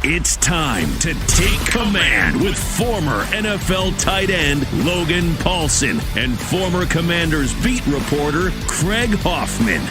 It's time to take command with former NFL tight end Logan Paulsen and former Commanders beat reporter Craig Hoffman.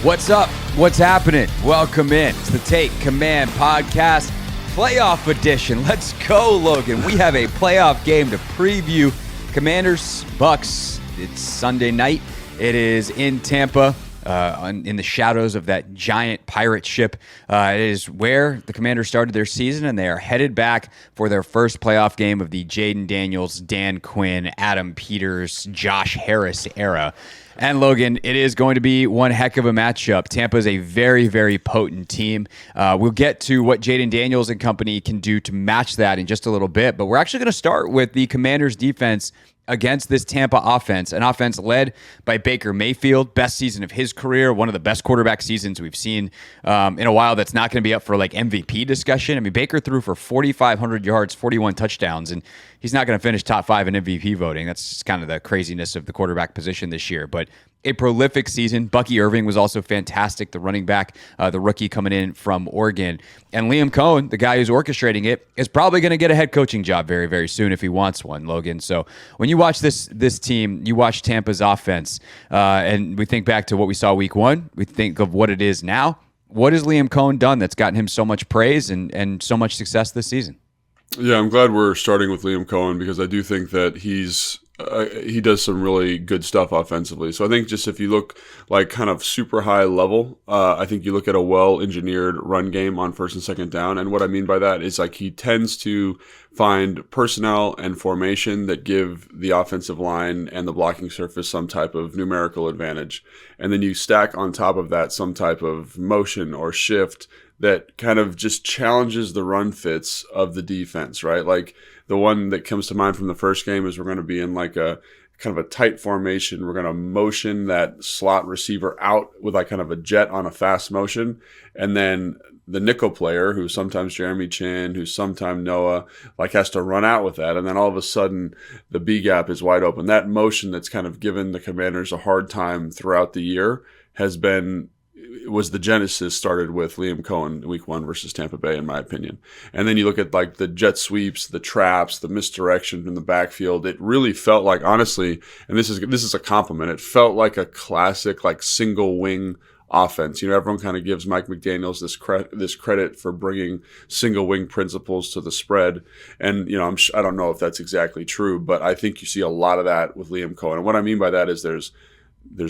What's up? What's happening? Welcome in. It's the Take Command Podcast Playoff Edition. Let's go, Logan. We have a playoff game to preview. Commanders, Bucs. It's Sunday night. It is in Tampa. In the shadows of that giant pirate ship. It is where the Commanders started their season, and they are headed back for their first playoff game of the Jayden Daniels, Dan Quinn, Adam Peters, Josh Harris era. And Logan, it is going to be one heck of a matchup. Tampa is a very, very potent team. We'll get to what Jayden Daniels and company can do to match that in just a little bit, but we're actually going to start with the Commanders defense against this Tampa offense, an offense led by Baker Mayfield, best season of his career, one of the best quarterback seasons we've seen in a while. That's not going to be up for like MVP discussion. I mean, Baker threw for 4,500 yards, 41 touchdowns, and he's not going to finish top 5 in MVP voting. That's just kind of the craziness of the quarterback position this year. But a prolific season. Bucky Irving was also fantastic, the running back, the rookie coming in from Oregon. And Liam Cohen, the guy who's orchestrating it, is probably going to get a head coaching job very, very soon if he wants one, Logan. So when you watch this team, you watch Tampa's offense, and we think back to what we saw week 1. We think of what it is now. What has Liam Cohen done that's gotten him so much praise and so much success this season? Yeah, I'm glad we're starting with Liam Cohen because I do think that he does some really good stuff offensively. So I think just if you look like kind of super high level, I think you look at a well-engineered run game on first and second down. And what I mean by that is like he tends to find personnel and formation that give the offensive line and the blocking surface some type of numerical advantage. And then you stack on top of that some type of motion or shift that kind of just challenges the run fits of the defense, right? Like the one that comes to mind from the first game is we're going to be in like a kind of a tight formation. We're going to motion that slot receiver out with like kind of a jet on a fast motion. And then the nickel player, who's sometimes Jeremy Chin, who's sometimes Noah, like has to run out with that. And then all of a sudden the B gap is wide open. That motion that's kind of given the Commanders a hard time throughout the year was the genesis started with Liam Cohen week 1 versus Tampa Bay, in my opinion. And then you look at like the jet sweeps, the traps, the misdirection from the backfield. It really felt like, honestly, and this is a compliment, it felt like a classic like single wing offense. You know, everyone kind of gives Mike McDaniels this credit for bringing single wing principles to the spread. And, you know, I don't know if that's exactly true, but I think you see a lot of that with Liam Cohen. And what I mean by that is there's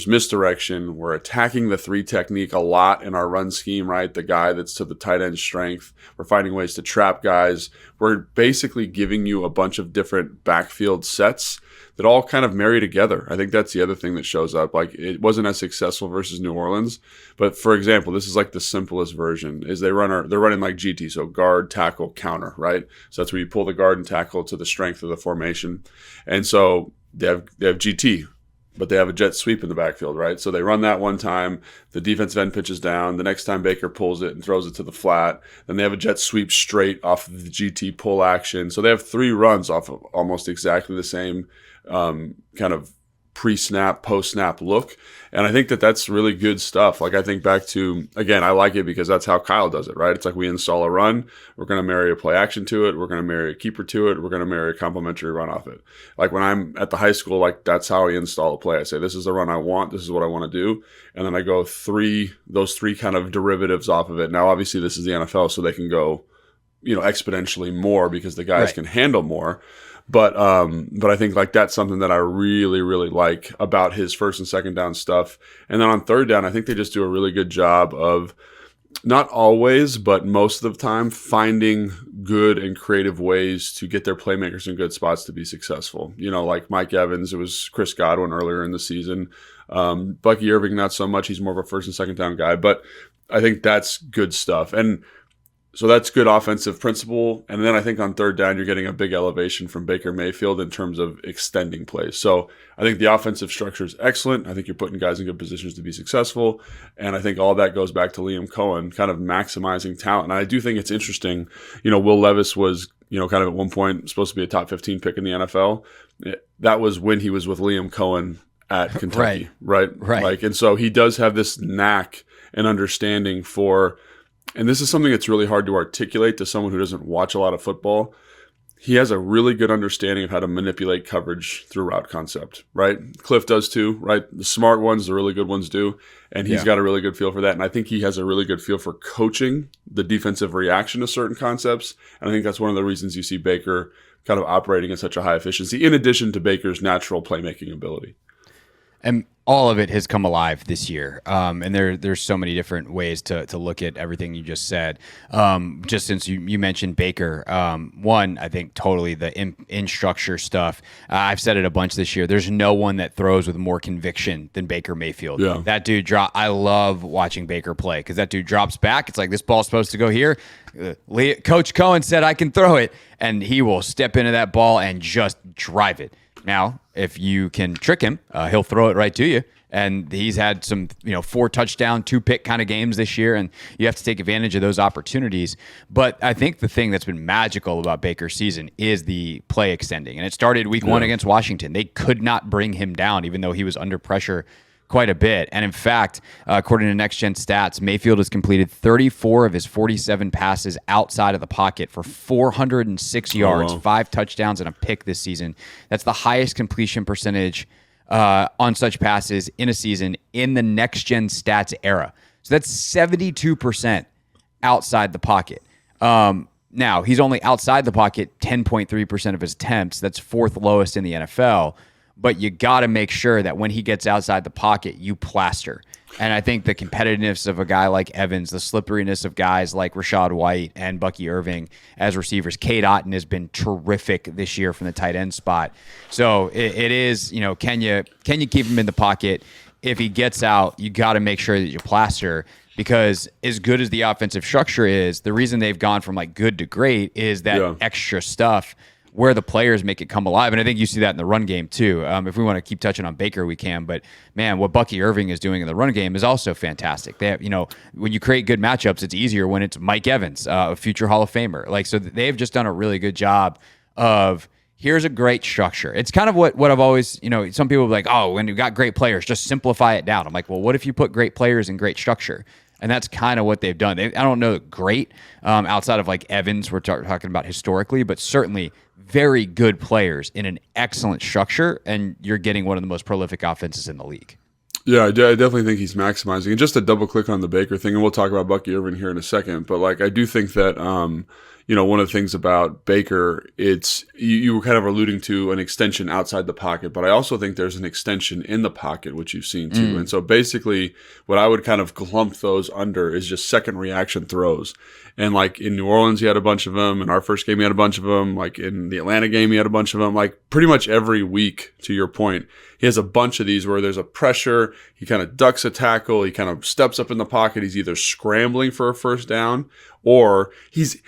misdirection. We're attacking the 3 technique a lot in our run scheme, right? The guy that's to the tight end strength. We're finding ways to trap guys. We're basically giving you a bunch of different backfield sets that all kind of marry together. I think that's the other thing that shows up. Like it wasn't as successful versus New Orleans, but for example, this is like the simplest version is they're running like GT. So guard, tackle, counter, right? So that's where you pull the guard and tackle to the strength of the formation. And so they have GT, but they have a jet sweep in the backfield, right? So they run that one time, the defensive end pitches down, the next time Baker pulls it and throws it to the flat, then they have a jet sweep straight off of the GT pull action. So they have 3 runs off of almost exactly the same kind of pre-snap, post-snap look. And I think that that's really good stuff. Like I think back to, again, I like it because that's how Kyle does it, right? It's like we install a run, we're going to marry a play action to it, we're going to marry a keeper to it, we're going to marry a complementary run off it. Like when I'm at the high school, like that's how I install a play. I say, this is the run I want, this is what I want to do. And then I go those three kind of derivatives off of it. Now, obviously this is the NFL, so they can go, you know, exponentially more because the guys can handle more. But I think like that's something that I really, really like about his first and second down stuff. And then on third down, I think they just do a really good job of not always, but most of the time finding good and creative ways to get their playmakers in good spots to be successful. You know, like Mike Evans, it was Chris Godwin earlier in the season. Bucky Irving, not so much. He's more of a first and second down guy, but I think that's good stuff. And so that's good offensive principle. And then I think on third down, you're getting a big elevation from Baker Mayfield in terms of extending plays. So I think the offensive structure is excellent. I think you're putting guys in good positions to be successful. And I think all that goes back to Liam Cohen kind of maximizing talent. And I do think it's interesting. You know, Will Levis was, you know, kind of at one point supposed to be a top 15 pick in the NFL. That was when he was with Liam Cohen at Kentucky, right? Like, and so he does have this knack and understanding for and this is something that's really hard to articulate to someone who doesn't watch a lot of football. He has a really good understanding of how to manipulate coverage through route concept, right? Cliff does too, right? The smart ones, the really good ones do. And he's got a really good feel for that. And I think he has a really good feel for coaching the defensive reaction to certain concepts. And I think that's one of the reasons you see Baker kind of operating at such a high efficiency, in addition to Baker's natural playmaking ability. And all of it has come alive this year. And there's so many different ways to look at everything you just said. Just since you mentioned Baker, one, I think totally the in structure stuff. I've said it a bunch this year. There's no one that throws with more conviction than Baker Mayfield. Yeah. That dude I love watching Baker play because that dude drops back. It's like, this ball's supposed to go here. Coach Cohen said I can throw it, and he will step into that ball and just drive it. Now, if you can trick him, he'll throw it right to you. And he's had some, 4 touchdown, 2 pick kind of games this year, and you have to take advantage of those opportunities. But I think the thing that's been magical about Baker's season is the play extending. And it started week 1 against Washington. They could not bring him down, even though he was under pressure quite a bit. And in fact, according to Next Gen Stats, Mayfield has completed 34 of his 47 passes outside of the pocket for 406 yards, 5 touchdowns, and a pick this season. That's the highest completion percentage on such passes in a season in the Next Gen Stats era. So that's 72% outside the pocket. Now, he's only outside the pocket 10.3% of his attempts. That's 4th lowest in the NFL. But you got to make sure that when he gets outside the pocket, you plaster. And I think the competitiveness of a guy like Evans, the slipperiness of guys like Rashad White and Bucky Irving as receivers. Cade Otton has been terrific this year from the tight end spot. So it is, can you keep him in the pocket? If he gets out, you got to make sure that you plaster, because as good as the offensive structure is, the reason they've gone from like good to great is that extra stuff where the players make it come alive. And I think you see that in the run game too. If we want to keep touching on Baker, we can. But man, what Bucky Irving is doing in the run game is also fantastic. They have, when you create good matchups, it's easier when it's Mike Evans, a future Hall of Famer. So they've just done a really good job of, here's a great structure. It's kind of what I've always, some people are like, oh, when you've got great players, just simplify it down. I'm like, well, what if you put great players in great structure? And that's kind of what they've done. I don't know great outside of like Evans, we're talking about historically, but certainly very good players in an excellent structure, and you're getting one of the most prolific offenses in the league. Yeah, I definitely think he's maximizing. And just to double click on the Baker thing, and we'll talk about Bucky Irving here in a second, but I do think that one of the things about Baker, it's you were kind of alluding to an extension outside the pocket, but I also think there's an extension in the pocket, which you've seen too. And so basically what I would kind of clump those under is just second reaction throws. And in New Orleans, he had a bunch of them. In our first game, he had a bunch of them. In the Atlanta game, he had a bunch of them. Pretty much every week, to your point, he has a bunch of these where there's a pressure. He kind of ducks a tackle. He kind of steps up in the pocket. He's either scrambling for a first down, or he's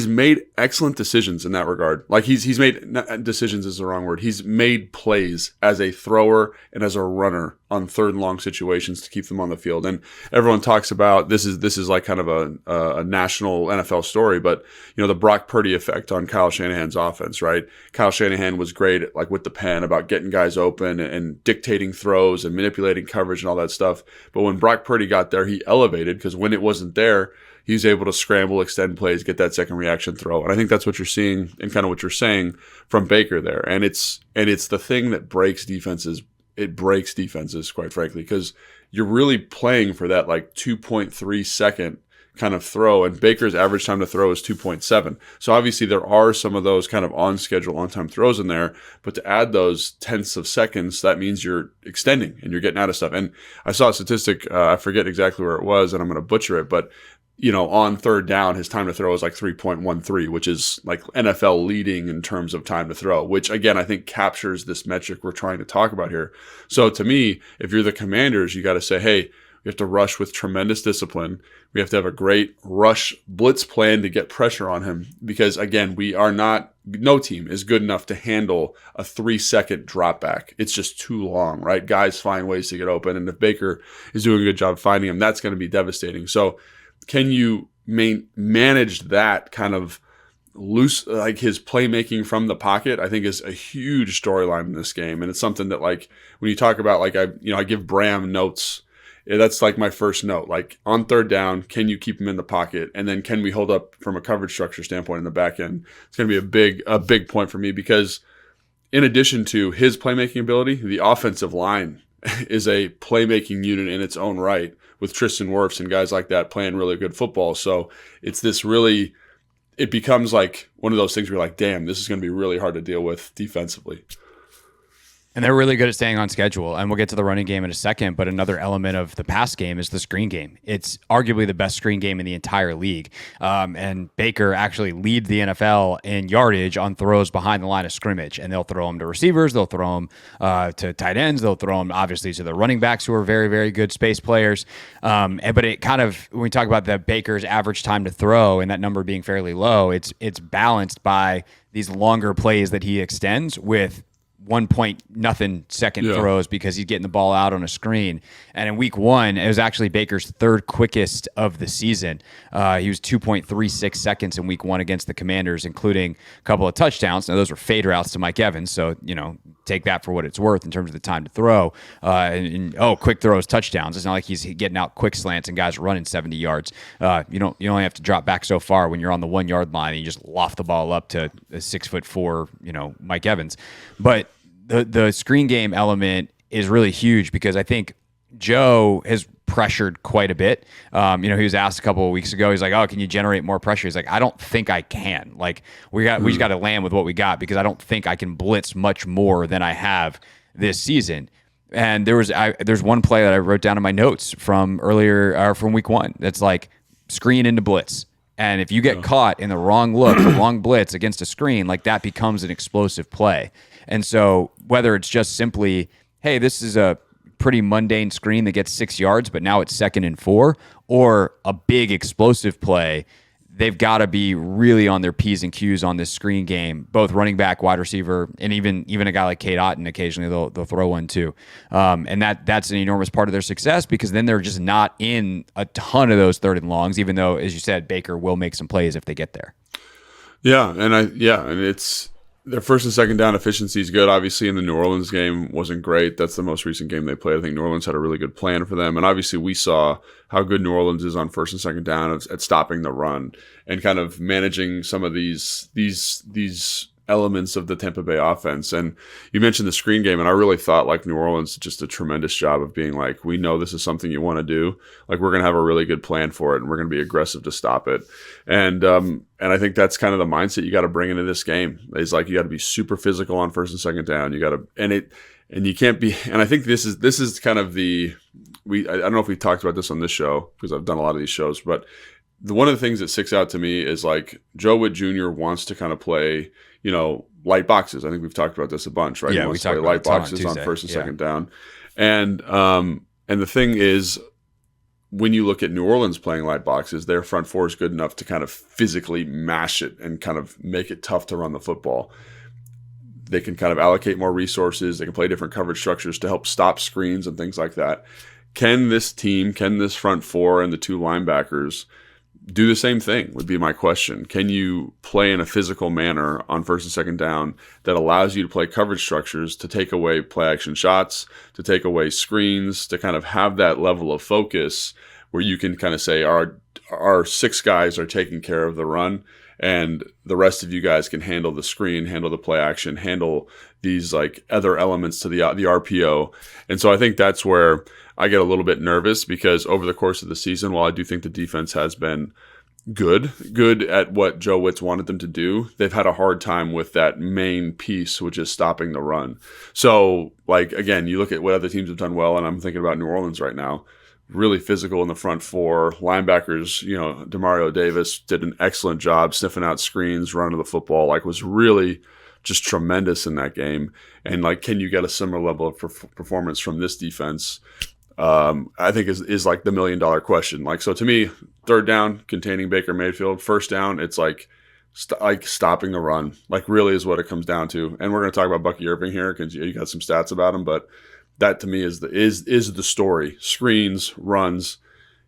made excellent decisions in that regard. He's made, decisions is the wrong word. He's made plays as a thrower and as a runner on 3rd and long situations to keep them on the field. And everyone talks about this is like kind of a national NFL story, but the Brock Purdy effect on Kyle Shanahan's offense, right? Kyle Shanahan was great at, with the pen about getting guys open and dictating throws and manipulating coverage and all that stuff. But when Brock Purdy got there, he elevated, because when it wasn't there, he was able to scramble, extend plays, get that second reaction throw. And I think that's what you're seeing and kind of what you're saying from Baker there. And it's the thing that breaks defenses. It breaks defenses, quite frankly, because you're really playing for that 2.3 second kind of throw. And Baker's average time to throw is 2.7. So obviously there are some of those kind of on schedule, on time throws in there. But to add those tenths of seconds, that means you're extending and you're getting out of stuff. And I saw a statistic, I forget exactly where it was, and I'm going to butcher it, but on 3rd down, his time to throw is 3.13, which is NFL leading in terms of time to throw, which again, I think captures this metric we're trying to talk about here. So to me, if you're the Commanders, you got to say, hey, we have to rush with tremendous discipline. We have to have a great rush blitz plan to get pressure on him, because again, no team is good enough to handle a 3-second drop back. It's just too long, right? Guys find ways to get open. And if Baker is doing a good job finding them, that's going to be devastating. So can you manage that kind of loose, his playmaking from the pocket? I think is a huge storyline in this game. And it's something that when you talk about, I give Bram notes, that's like my first note. Like on third down, can you keep him in the pocket? And then can we hold up from a coverage structure standpoint in the back end? It's going to be a big point for me because in addition to his playmaking ability, the offensive line is a playmaking unit in its own right with Tristan Wirfs and guys like that playing really good football. So it becomes like one of those things where you're like, damn, this is going to be really hard to deal with defensively. And they're really good at staying on schedule. And we'll get to the running game in a second, but another element of the pass game is the screen game. It's arguably the best screen game in the entire league. And Baker actually leads the NFL in yardage on throws behind the line of scrimmage. And they'll throw them to receivers. They'll throw them to tight ends. They'll throw them, obviously, to the running backs who are very, very good space players. But it kind of, when we talk about the Baker's average time to throw and that number being fairly low, it's balanced by these longer plays that he extends with 1 second throws because he's getting the ball out on a screen. And in week 1, it was actually Baker's third quickest of the season. He was 2.36 seconds in week 1 against the Commanders, including a couple of touchdowns. Now, those were fade routes to Mike Evans, so, take that for what it's worth in terms of the time to throw. Quick throws, touchdowns. It's not like he's getting out quick slants and guys running 70 yards. You only have to drop back so far when you're on the 1 yard line and you just loft the ball up to a 6'4", Mike Evans. But the screen game element is really huge because I think Joe has pressured quite a bit. He was asked a couple of weeks ago, he's like, oh, can you generate more pressure? He's like, I don't think I can. Like we just got to land with what we got because I don't think I can blitz much more than I have this season. And there's one play that I wrote down in my notes from from week 1. That's like screen into blitz. And if you get caught in the wrong look, the wrong blitz against a screen, like that becomes an explosive play. And so whether it's just simply, hey, this is a pretty mundane screen that gets 6 yards, but now it's 2nd and 4, or a big explosive play, they've got to be really on their P's and Q's on this screen game, both running back, wide receiver, and even a guy like Cade Otton, occasionally they'll throw one too. And that's an enormous part of their success because then they're just not in a ton of those 3rd and longs, even though, as you said, Baker will make some plays if they get there. And it's their 1st and 2nd down efficiency is good. Obviously, in the New Orleans game wasn't great. That's the most recent game they played. I think New Orleans had a really good plan for them. And obviously, we saw how good New Orleans is on 1st and 2nd down at stopping the run and kind of managing some of these elements of the Tampa Bay offense. And you mentioned the screen game, and I really thought like New Orleans did just a tremendous job of being like, we know this is something you want to do. Like we're going to have a really good plan for it, and we're going to be aggressive to stop it. And I think that's kind of the mindset you got to bring into this game. It's like you got to be super physical on 1st and 2nd down. You got to and you can't be. And I think this is kind of I don't know if we talked about this on this show because I've done a lot of these shows, but one of the things that sticks out to me is like Joe Witt Jr. wants to kind of play, light boxes. I think we've talked about this a bunch, right? Yeah, he wants we to talked play about light it boxes on 1st and 2nd down. And the thing is, when you look at New Orleans playing light boxes, their front four is good enough to kind of physically mash it and kind of make it tough to run the football. They can kind of allocate more resources. They can play different coverage structures to help stop screens and things like that. Can this front four and the 2 linebackers do the same thing would be my question. Can you play in a physical manner on 1st and 2nd down that allows you to play coverage structures to take away play action shots, to take away screens, to kind of have that level of focus where you can kind of say our 6 guys are taking care of the run and the rest of you guys can handle the screen, handle the play action, handle these like other elements to the RPO. And so I think that's where I get a little bit nervous because over the course of the season, while I do think the defense has been good at what Joe Witt's wanted them to do, they've had a hard time with that main piece, which is stopping the run. So, like, again, you look at what other teams have done well, and I'm thinking about New Orleans right now. Really physical in the front four. Linebackers, Demario Davis did an excellent job sniffing out screens, running the football, was really just tremendous in that game. And, can you get a similar level of performance from this defense? I think is like the $1 million question. So to me, 3rd down, containing Baker Mayfield. 1st down, it's stopping the run. Really is what it comes down to. And we're going to talk about Bucky Irving here because you got some stats about him, but that to me is the story. Screens, runs.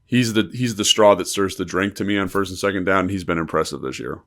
He's the straw that stirs the drink to me on 1st and 2nd down. He's been impressive this year.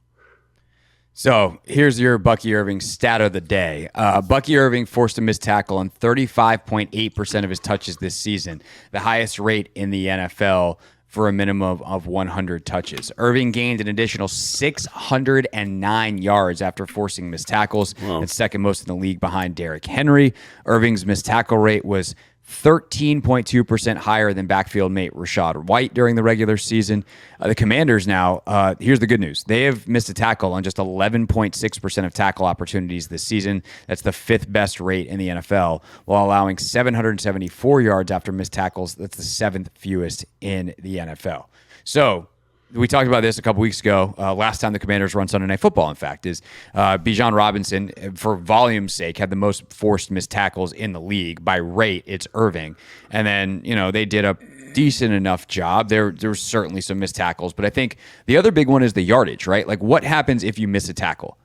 So here's your Bucky Irving stat of the day. Bucky Irving forced a missed tackle on 35.8% of his touches this season, the highest rate in the NFL for a minimum of 100 touches. Irving gained an additional 609 yards after forcing missed tackles. Wow. That's second most in the league behind Derrick Henry. Irving's missed tackle rate was 13.2% higher than backfield mate Rachaad White during the regular season. The Commanders now, here's the good news. They have missed a tackle on just 11.6% of tackle opportunities this season. That's the fifth best rate in the NFL, while allowing 774 yards after missed tackles. That's the seventh fewest in the NFL. So we talked about this a couple weeks ago. Last time the Commanders run Sunday Night Football, in fact, is Bijan Robinson, for volume's sake, had the most forced missed tackles in the league. By rate, it's Irving. And then, they did a decent enough job. There was certainly some missed tackles, but I think the other big one is the yardage, right? Like, what happens if you miss a tackle?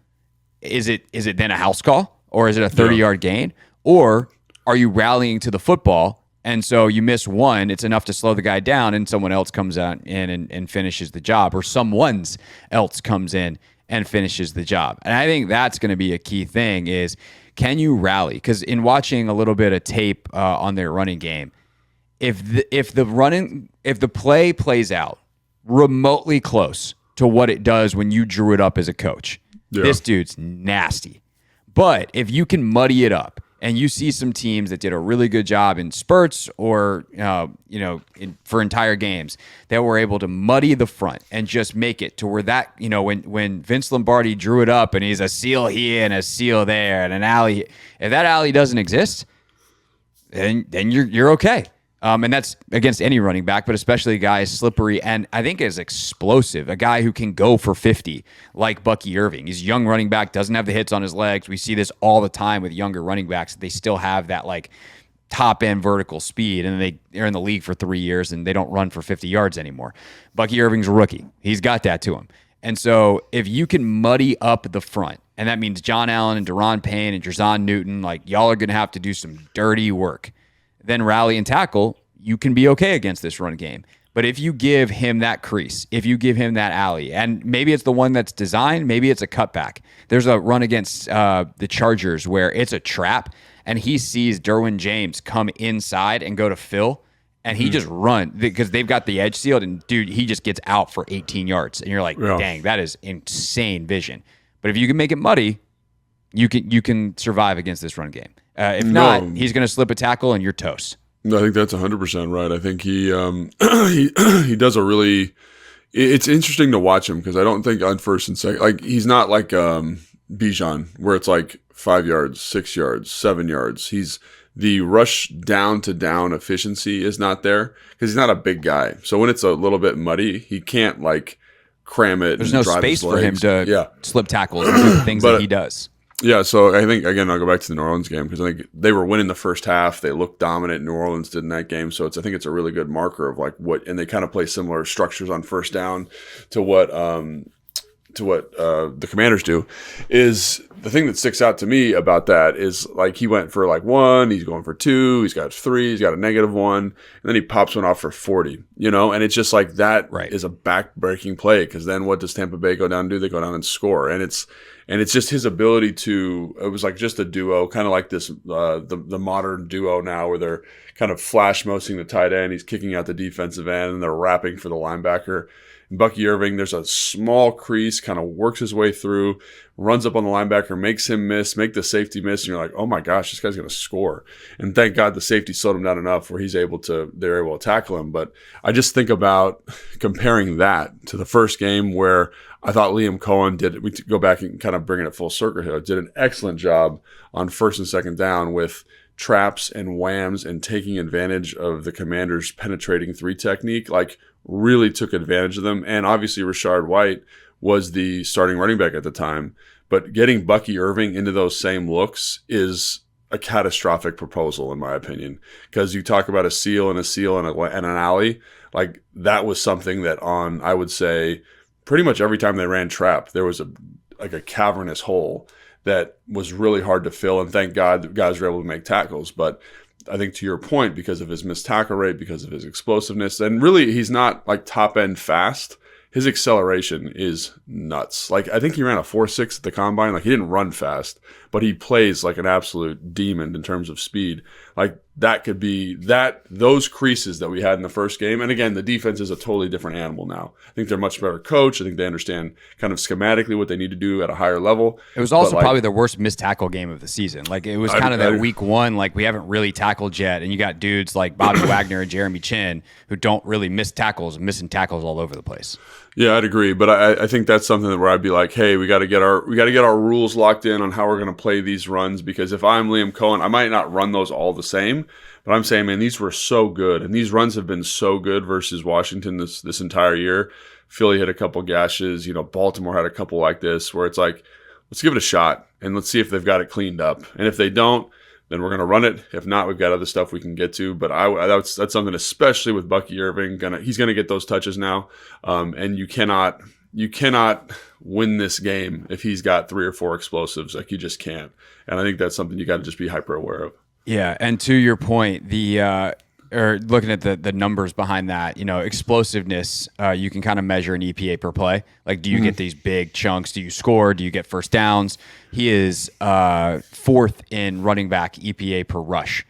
Is it then a house call, or is it a 30-yard gain? Or are you rallying to the football? And so you miss one, it's enough to slow the guy down, and someone else comes out in and finishes the job, or someone's else comes in and finishes the job. And I think that's going to be a key thing is, can you rally? Because in watching a little bit of tape on their running game, if the play plays out remotely close to what it does when you drew it up as a coach, this dude's nasty. But if you can muddy it up, and you see some teams that did a really good job in spurts or, for entire games that were able to muddy the front and just make it to where that, when Vince Lombardi drew it up and he's a seal here and a seal there and an alley, if that alley doesn't exist, then you're okay. And that's against any running back, but especially a guy as slippery and I think is explosive, a guy who can go for 50 like Bucky Irving. He's a young running back, doesn't have the hits on his legs. We see this all the time with younger running backs. They still have that like top end vertical speed, and they're in the league for 3 years and they don't run for 50 yards anymore. Bucky Irving's a rookie. He's got that to him. And so if you can muddy up the front, and that means John Allen and Daron Payne and Jerzon Newton, like y'all are going to have to do some dirty work. Then rally and tackle, you can be okay against this run game. But if you give him that crease, if you give him that alley, and maybe it's the one that's designed, maybe it's a cutback. There's a run against the Chargers where it's a trap, and he sees Derwin James come inside and go to Phil, and he just run because they've got the edge sealed, and dude, he just gets out for 18 yards. And you're like, dang, that is insane vision. But if you can make it muddy, you can survive against this run game. If not, he's going to slip a tackle and you're toast. No, I think that's 100% right. I think he he does a really. It's interesting to watch him because I don't think on first and second, like he's not like Bijan where it's like 5 yards, 6 yards, 7 yards. He's the rush down to down efficiency is not there because he's not a big guy. So when it's a little bit muddy, he can't like cram it. There's no space for him to slip tackles and do the things that he does. Yeah, so I think, again, I'll go back to the New Orleans game because I think they were winning the first half. They looked dominant. New Orleans did in that game. So I think it's a really good marker of like what, and they kind of play similar structures on first down to what the Commanders do. Is the thing that sticks out to me about that is like he went for like 1, he's going for 2, he's got 3, he's got a -1, and then he pops one off for 40, and it's just like that is a back-breaking play because then what does Tampa Bay go down and do? They go down and score, and it's just his ability to, it was like just a duo, kind of like this, the modern duo now where they're kind of flash mosing the tight end, he's kicking out the defensive end, and they're wrapping for the linebacker. And Bucky Irving, there's a small crease, kind of works his way through, runs up on the linebacker, makes him miss, make the safety miss, and you're like, oh my gosh, this guy's going to score. And thank God the safety slowed him down enough where they're able to tackle him. But I just think about comparing that to the first game where I thought Liam Cohen we go back and kind of bring it full circle here, did an excellent job on first and second down with traps and whams and taking advantage of the Commanders' penetrating 3 technique, like really took advantage of them. And obviously Rachaad White was the starting running back at the time, but getting Bucky Irving into those same looks is a catastrophic proposal in my opinion, because you talk about a seal and an alley, like that was something that I would say pretty much every time they ran trap, there was a cavernous hole that was really hard to fill, and thank God the guys were able to make tackles. But I think to your point, because of his missed tackle rate, because of his explosiveness, and really he's not like top end fast. his acceleration is nuts. Like, I think he ran a 4.6 at the combine. Like, he didn't run fast, but he plays like an absolute demon in terms of speed. Like, that could be those creases that we had in the first game. And again, the defense is a totally different animal now. I think they're much better coached. I think they understand kind of schematically what they need to do at a higher level. It was also probably the worst missed tackle game of the season. Like, it was kind of that week one, like, we haven't really tackled yet. And you got dudes like Bobby Wagner and Jeremy Chin who don't really miss tackles, missing tackles all over the place. Yeah, I'd agree, but I think that's something where I'd be like, hey, we got to get our rules locked in on how we're going to play these runs, because if I'm Liam Cohen, I might not run those all the same, but I'm saying, man, these were so good, and these runs have been so good versus Washington this entire year. Philly had a couple gashes, Baltimore had a couple like this, where it's like, let's give it a shot and let's see if they've got it cleaned up, and if they don't, then we're going to run it. If not, we've got other stuff we can get to. But that's something, especially with Bucky Irving. He's going to get those touches now, and you cannot win this game if he's got 3 or 4 explosives. Like, you just can't. And I think that's something you got to just be hyper aware of. Yeah, and to your point, or looking at the numbers behind that, explosiveness, you can kind of measure an EPA per play. Like, do you get these big chunks? Do you score? Do you get first downs? He is 4th in running back EPA per rush.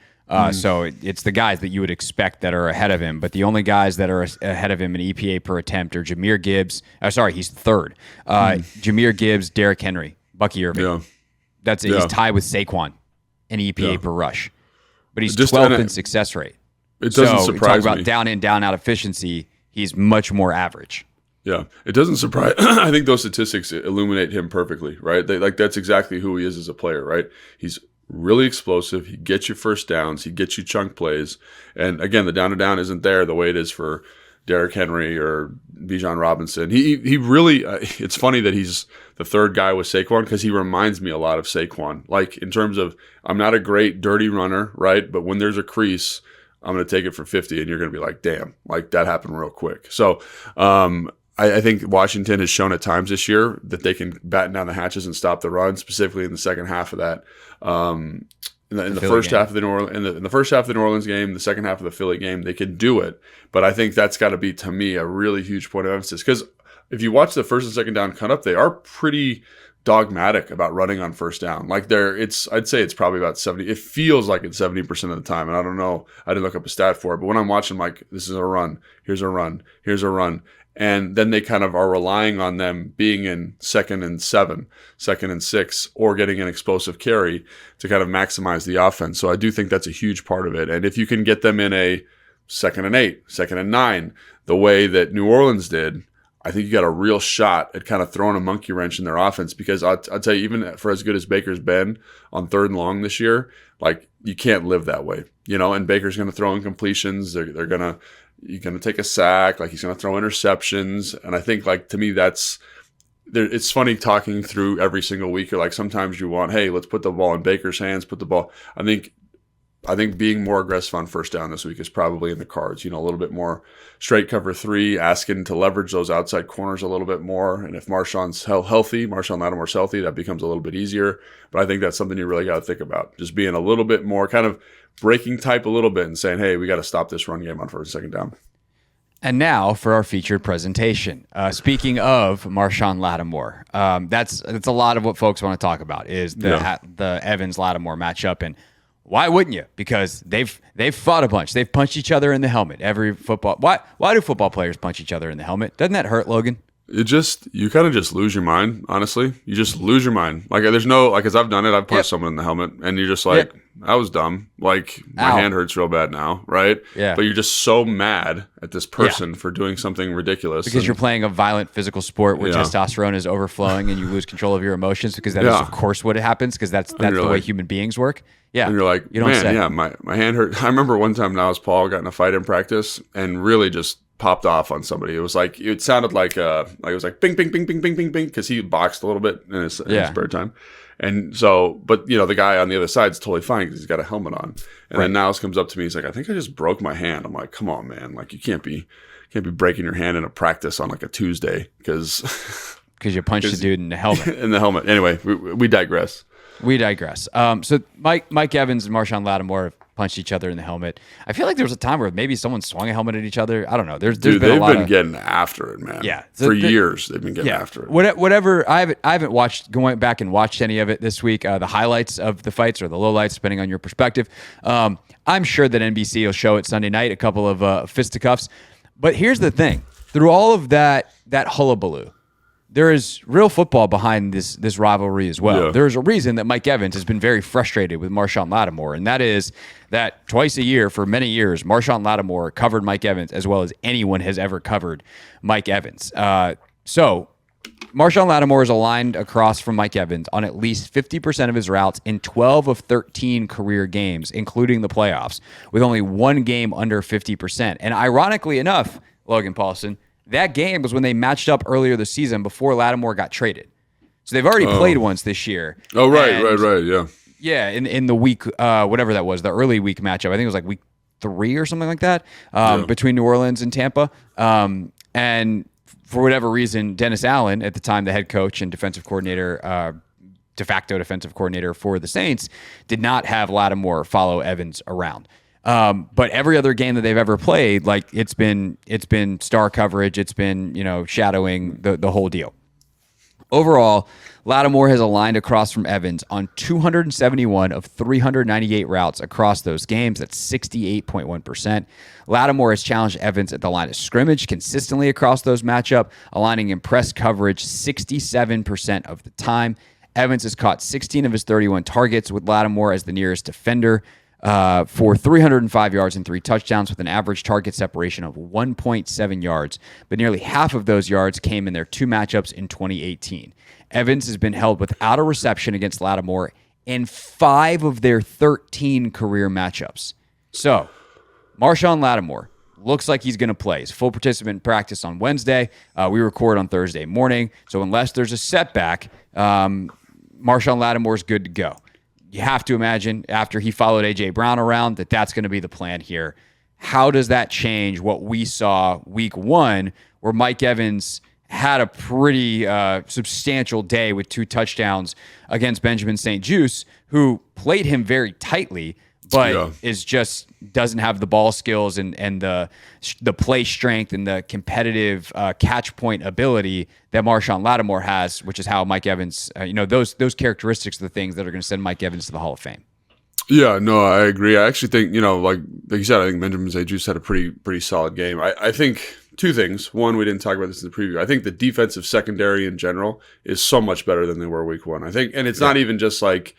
So it's the guys that you would expect that are ahead of him. But the only guys that are ahead of him in EPA per attempt are Jahmyr Gibbs. He's 3rd. Jahmyr Gibbs, Derrick Henry, Bucky Irving. Yeah. He's tied with Saquon in EPA per rush. But he's 12th in success rate. It doesn't surprise me. Talk about down in, down out efficiency. He's much more average. Yeah, it doesn't surprise. I think those statistics illuminate him perfectly, right? That's exactly who he is as a player, right? He's really explosive. He gets you first downs. He gets you chunk plays. And again, the down to down isn't there the way it is for Derrick Henry or Bijan Robinson. He really. It's funny that he's the 3rd guy with Saquon, because he reminds me a lot of Saquon. Like, in terms of, I'm not a great dirty runner, right? But when there's a crease, I'm going to take it for 50, and you're going to be like, damn, like, that happened real quick. So I think Washington has shown at times this year that they can batten down the hatches and stop the run, specifically in the second half of that. In the first half of the New Orleans game, the second half of the Philly game, they can do it. But I think that's got to be, to me, a really huge point of emphasis, because if you watch the first and second down cut up, they are pretty dogmatic about running on first down. Like, I'd say it's probably about 70. It feels like it's 70% of the time. And I don't know, I didn't look up a stat for it, but when I'm watching, like, this is a run, here's a run, here's a run. And then they kind of are relying on them being in 2nd and 7, 2nd and 6, or getting an explosive carry to kind of maximize the offense. So I do think that's a huge part of it. And if you can get them in a 2nd and 8, 2nd and 9, the way that New Orleans did, I think you got a real shot at kind of throwing a monkey wrench in their offense, because I'll tell you, even for as good as Baker's been on 3rd and long this year, like, you can't live that way, and Baker's going to throw incompletions. You're going to take a sack, like, he's going to throw interceptions. And I think, like, to me, it's funny talking through every single week. You're like, sometimes you want, hey, let's put the ball in Baker's hands, I think being more aggressive on first down this week is probably in the cards. A little bit more straight cover 3, asking to leverage those outside corners a little bit more. And if Marshawn Lattimore's healthy, that becomes a little bit easier. But I think that's something you really got to think about. Just being a little bit more kind of breaking type a little bit and saying, hey, we got to stop this run game on first and second down. And now for our featured presentation. Speaking of Marshawn Lattimore, that's a lot of what folks want to talk about is the Evans-Lattimore matchup. And why wouldn't you? Because they've fought a bunch. They've punched each other in the helmet. Why do football players punch each other in the helmet? Doesn't that hurt, Logan? You kind of just lose your mind, honestly. You just lose your mind. Like, there's no, like, as I've done it, I've punched someone in the helmet, and you're just like, that was dumb. Like, my hand hurts real bad now, right? Yeah. But you're just so mad at this person for doing something ridiculous. Because you're playing a violent physical sport where testosterone is overflowing and you lose control of your emotions, because that is, of course, what happens, because that's the way human beings work. Yeah. And you're like, my hand hurt. I remember one time Niles Paul got in a fight in practice and really just popped off on somebody. It was like, it sounded like it was like bing, bing, bing, bing, bing, bing, bing, because he boxed a little bit in his spare time. And so, but the guy on the other side is totally fine because he's got a helmet on. And then Niles comes up to me. He's like, I think I just broke my hand. I'm like, come on, man. Like, you can't be breaking your hand in a practice on like a Tuesday because you punched a dude in the helmet. In the helmet. Anyway, we digress. So Mike Evans and Marshawn Lattimore have punched each other in the helmet. I feel like there was a time where maybe someone swung a helmet at each other. I don't know. There's Dude, been a they've lot been of, getting after it, man. Yeah. For years, they've been getting after it. Whatever. I haven't going back and watched any of it this week. The highlights of the fights or the lowlights, depending on your perspective. I'm sure that NBC will show it Sunday night, a couple of fisticuffs. But here's the thing. Through all of that hullabaloo, there is real football behind this rivalry as well. Yeah. There's a reason that Mike Evans has been very frustrated with Marshawn Lattimore, and that is that twice a year for many years, Marshawn Lattimore covered Mike Evans as well as anyone has ever covered Mike Evans. So Marshawn Lattimore is aligned across from Mike Evans on at least 50% of his routes in 12 of 13 career games, including the playoffs, with only one game under 50%. And ironically enough, Logan Paulson, that game was when they matched up earlier this season before Lattimore got traded. So they've already played once this year. Oh, right, yeah. Yeah, in the week, whatever that was, the early week matchup. I think it was like week 3 or something like that, between New Orleans and Tampa. And for whatever reason, Dennis Allen, at the time the head coach and defensive coordinator, de facto defensive coordinator for the Saints, did not have Lattimore follow Evans around. But every other game that they've ever played, like it's been star coverage, it's been, shadowing the whole deal. Overall, Lattimore has aligned across from Evans on 271 of 398 routes across those games. That's 68.1%. Lattimore has challenged Evans at the line of scrimmage consistently across those matchups, aligning in press coverage 67% of the time. Evans has caught 16 of his 31 targets, with Lattimore as the nearest defender, for 305 yards and 3 touchdowns, with an average target separation of 1.7 yards. But nearly half of those yards came in their 2 matchups in 2018. Evans has been held without a reception against Lattimore in 5 of their 13 career matchups. So, Marshawn Lattimore looks like he's going to play. He's full participant in practice on Wednesday. We record on Thursday morning. So unless there's a setback, Marshawn Lattimore's good to go. You have to imagine after he followed A.J. Brown around that that's going to be the plan here. How does that change what we saw week 1, where Mike Evans had a pretty substantial day with 2 touchdowns against Benjamin St-Juste, who played him very tightly, but is just doesn't have the ball skills and the play strength and the competitive catch point ability that Marshawn Lattimore has, which is how Mike Evans, those characteristics are the things that are going to send Mike Evans to the Hall of Fame. Yeah, no, I agree. I actually think, like you said, I think Benjamin St-Juste had a pretty solid game. I think 2 things. One, we didn't talk about this in the preview. I think the defensive secondary in general is so much better than they were week 1. I think, and it's not even just like,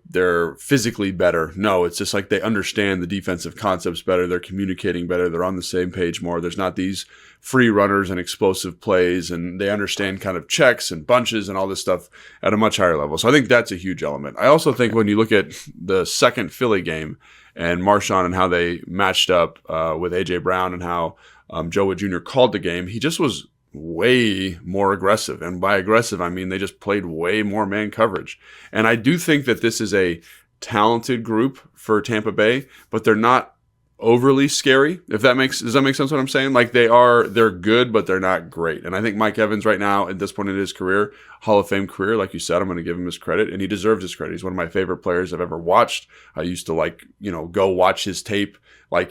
they're physically better. No, it's just like they understand the defensive concepts better. They're communicating better. They're on the same page more. There's not these free runners and explosive plays, and they understand kind of checks and bunches and all this stuff at a much higher level. So I think that's a huge element. I also think when you look at the second Philly game and Marshawn and how they matched up with A.J. Brown and how Joe Wood Jr. called the game, he just was way more aggressive. And by aggressive, I mean they just played way more man coverage. And I do think that this is a talented group for Tampa Bay, but they're not overly scary. Does that make sense what I'm saying? Like they're good, but they're not great. And I think Mike Evans right now at this point in his career, Hall of Fame career, like you said, I'm going to give him his credit, and he deserves his credit. He's one of my favorite players I've ever watched. I used to go watch his tape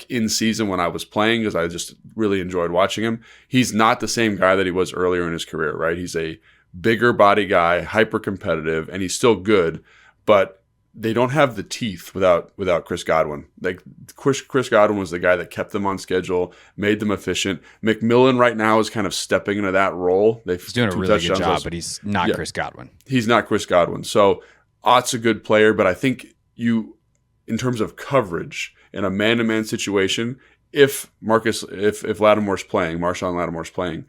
in season when I was playing because I just really enjoyed watching him. He's not the same guy that he was earlier in his career, right? He's a bigger body guy, hyper competitive, and he's still good, but they don't have the teeth without Chris Godwin. Chris Godwin was the guy that kept them on schedule, made them efficient. McMillan right now is kind of stepping into that role. He's doing a really good job, but he's not Chris Godwin. He's not Chris Godwin. So Ott's a good player, but I think in terms of coverage in a man-to-man situation, if Lattimore's playing, Marshawn Lattimore's playing,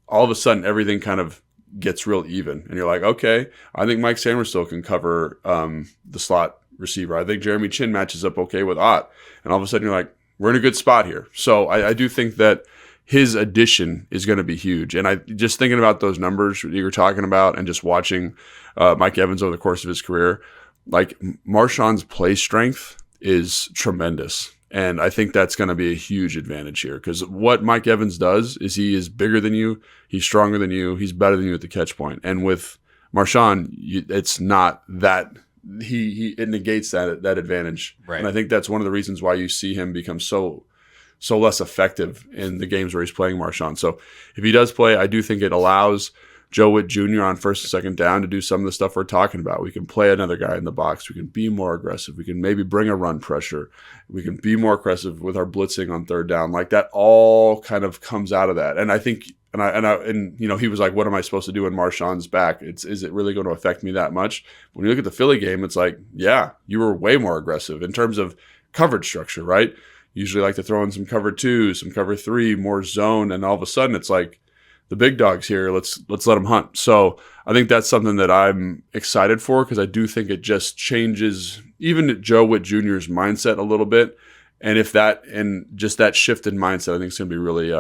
all of a sudden everything kind of gets real even. And you're like, okay, I think Mike Sainristil can cover the slot receiver. I think Jeremy Chin matches up okay with Ott. And all of a sudden you're like, we're in a good spot here. So I do think that his addition is going to be huge. And I just thinking about those numbers you're talking about and just watching Mike Evans over the course of his career, like Marshawn's play strength is tremendous. And I think that's going to be a huge advantage here because what Mike Evans does is he is bigger than you, he's stronger than you, he's better than you at the catch point. And with Marshawn, it's not that it negates that advantage. Right. And I think that's one of the reasons why you see him become so less effective in the games where he's playing Marshawn. So if he does play, I do think it allows Joe Witt Jr. on first and second down to do some of the stuff we're talking about. We can play another guy in the box. We can be more aggressive. We can maybe bring a run pressure. We can be more aggressive with our blitzing on third down. Like that all kind of comes out of that. And I think, and he was like, what am I supposed to do when Marshawn's back? Is it really going to affect me that much? When you look at the Philly game, it's like, yeah, you were way more aggressive in terms of coverage structure, right? Usually like to throw in some cover 2, some cover 3, more zone. And all of a sudden it's like, the big dog's here. Let's let them hunt. So I think that's something that I'm excited for, because I do think it just changes even Joe Witt Jr.'s mindset a little bit. And just that shift in mindset, I think is going to be really,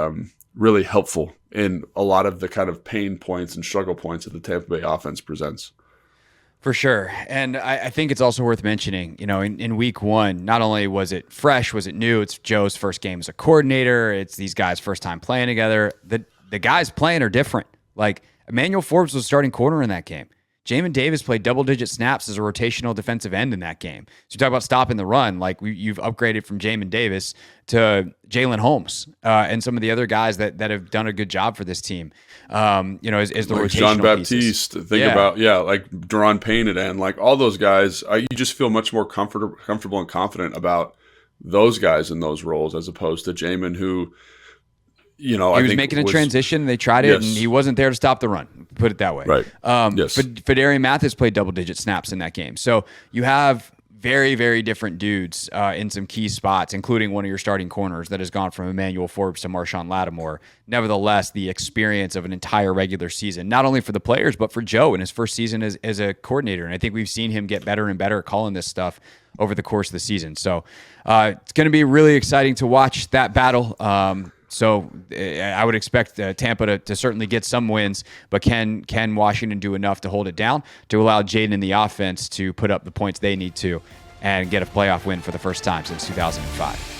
really helpful in a lot of the kind of pain points and struggle points that the Tampa Bay offense presents. For sure. And I think it's also worth mentioning, in week 1, not only was it fresh, was it new, it's Joe's first game as a coordinator. It's these guys' first time playing together. The guys playing are different. Like Emmanuel Forbes was starting corner in that game. Jamin Davis played double-digit snaps as a rotational defensive end in that game. So you talk about stopping the run. Like you've upgraded from Jamin Davis to Jalen Holmes and some of the other guys that have done a good job for this team. As the like rotational John Baptiste. Pieces. About like Daron Payne at end. Like all those guys, you just feel much more comfortable and confident about those guys in those roles as opposed to Jamin, who. He was making a transition. They tried it, and he wasn't there to stop the run. Put it that way. Right. Yes. Fedarian Mathis played double-digit snaps in that game. So you have very, very different dudes in some key spots, including one of your starting corners that has gone from Emmanuel Forbes to Marshawn Lattimore. Nevertheless, the experience of an entire regular season, not only for the players, but for Joe in his first season as a coordinator. And I think we've seen him get better and better at calling this stuff over the course of the season. So it's going to be really exciting to watch that battle. So I would expect Tampa to certainly get some wins, but can Washington do enough to hold it down to allow Jayden and the offense to put up the points they need to and get a playoff win for the first time since 2005?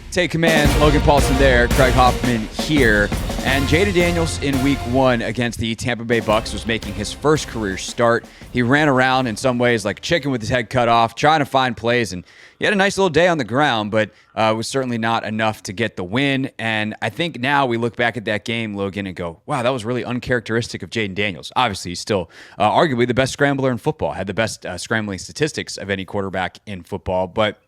Take command, Logan Paulson there, Craig Hoffman here. And Jayden Daniels in week 1 against the Tampa Bay Bucs was making his first career start. He ran around in some ways like a chicken with his head cut off, trying to find plays, and he had a nice little day on the ground, but it was certainly not enough to get the win. And I think now we look back at that game, Logan, and go, wow, that was really uncharacteristic of Jayden Daniels. Obviously, he's still arguably the best scrambler in football, had the best scrambling statistics of any quarterback in football, but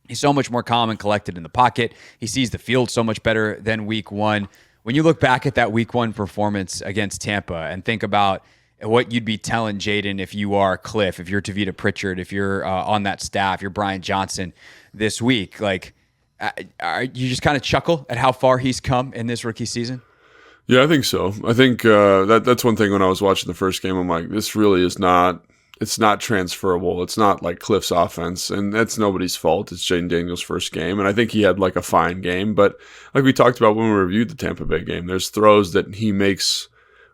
he's so much more calm and collected in the pocket. He sees the field so much better than week 1. When you look back at that week 1 performance against Tampa and think about what you'd be telling Jayden if you are Cliff, if you're Tavita Pritchard, if you're on that staff, you're Brian Johnson this week, like you just kind of chuckle at how far he's come in this rookie season? Yeah, I think so. I think that's one thing when I was watching the first game, I'm like, this really is not – it's not transferable. It's not like Cliff's offense, and that's nobody's fault. It's Jayden Daniels' first game, and I think he had like a fine game. But like we talked about when we reviewed the Tampa Bay game, there's throws that he makes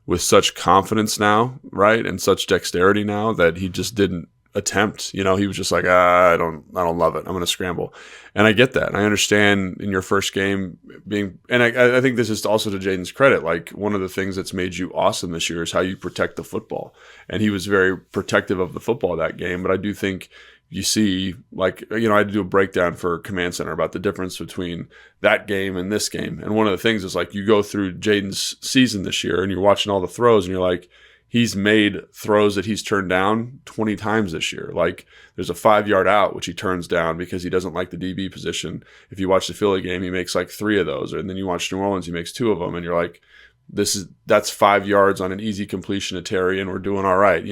with such confidence now, right, and such dexterity now that he just didn't attempt. He was just like, I don't love it. I'm going to scramble. And I get that. And I understand in your first game being, and I think this is also to Jayden's credit. Like one of the things that's made you awesome this year is how you protect the football. And he was very protective of the football that game. But I do think you see, like, I had to do a breakdown for Command Center about the difference between that game and this game. And one of the things is like, you go through Jayden's season this year and you're watching all the throws and you're like, he's made throws that he's turned down 20 times this year. Like there's a 5-yard out, which he turns down because he doesn't like the DB position. If you watch the Philly game, he makes like 3 of those. And then you watch New Orleans, he makes 2 of them. And you're like, that's 5 yards on an easy completion to Terry, and we're doing all right,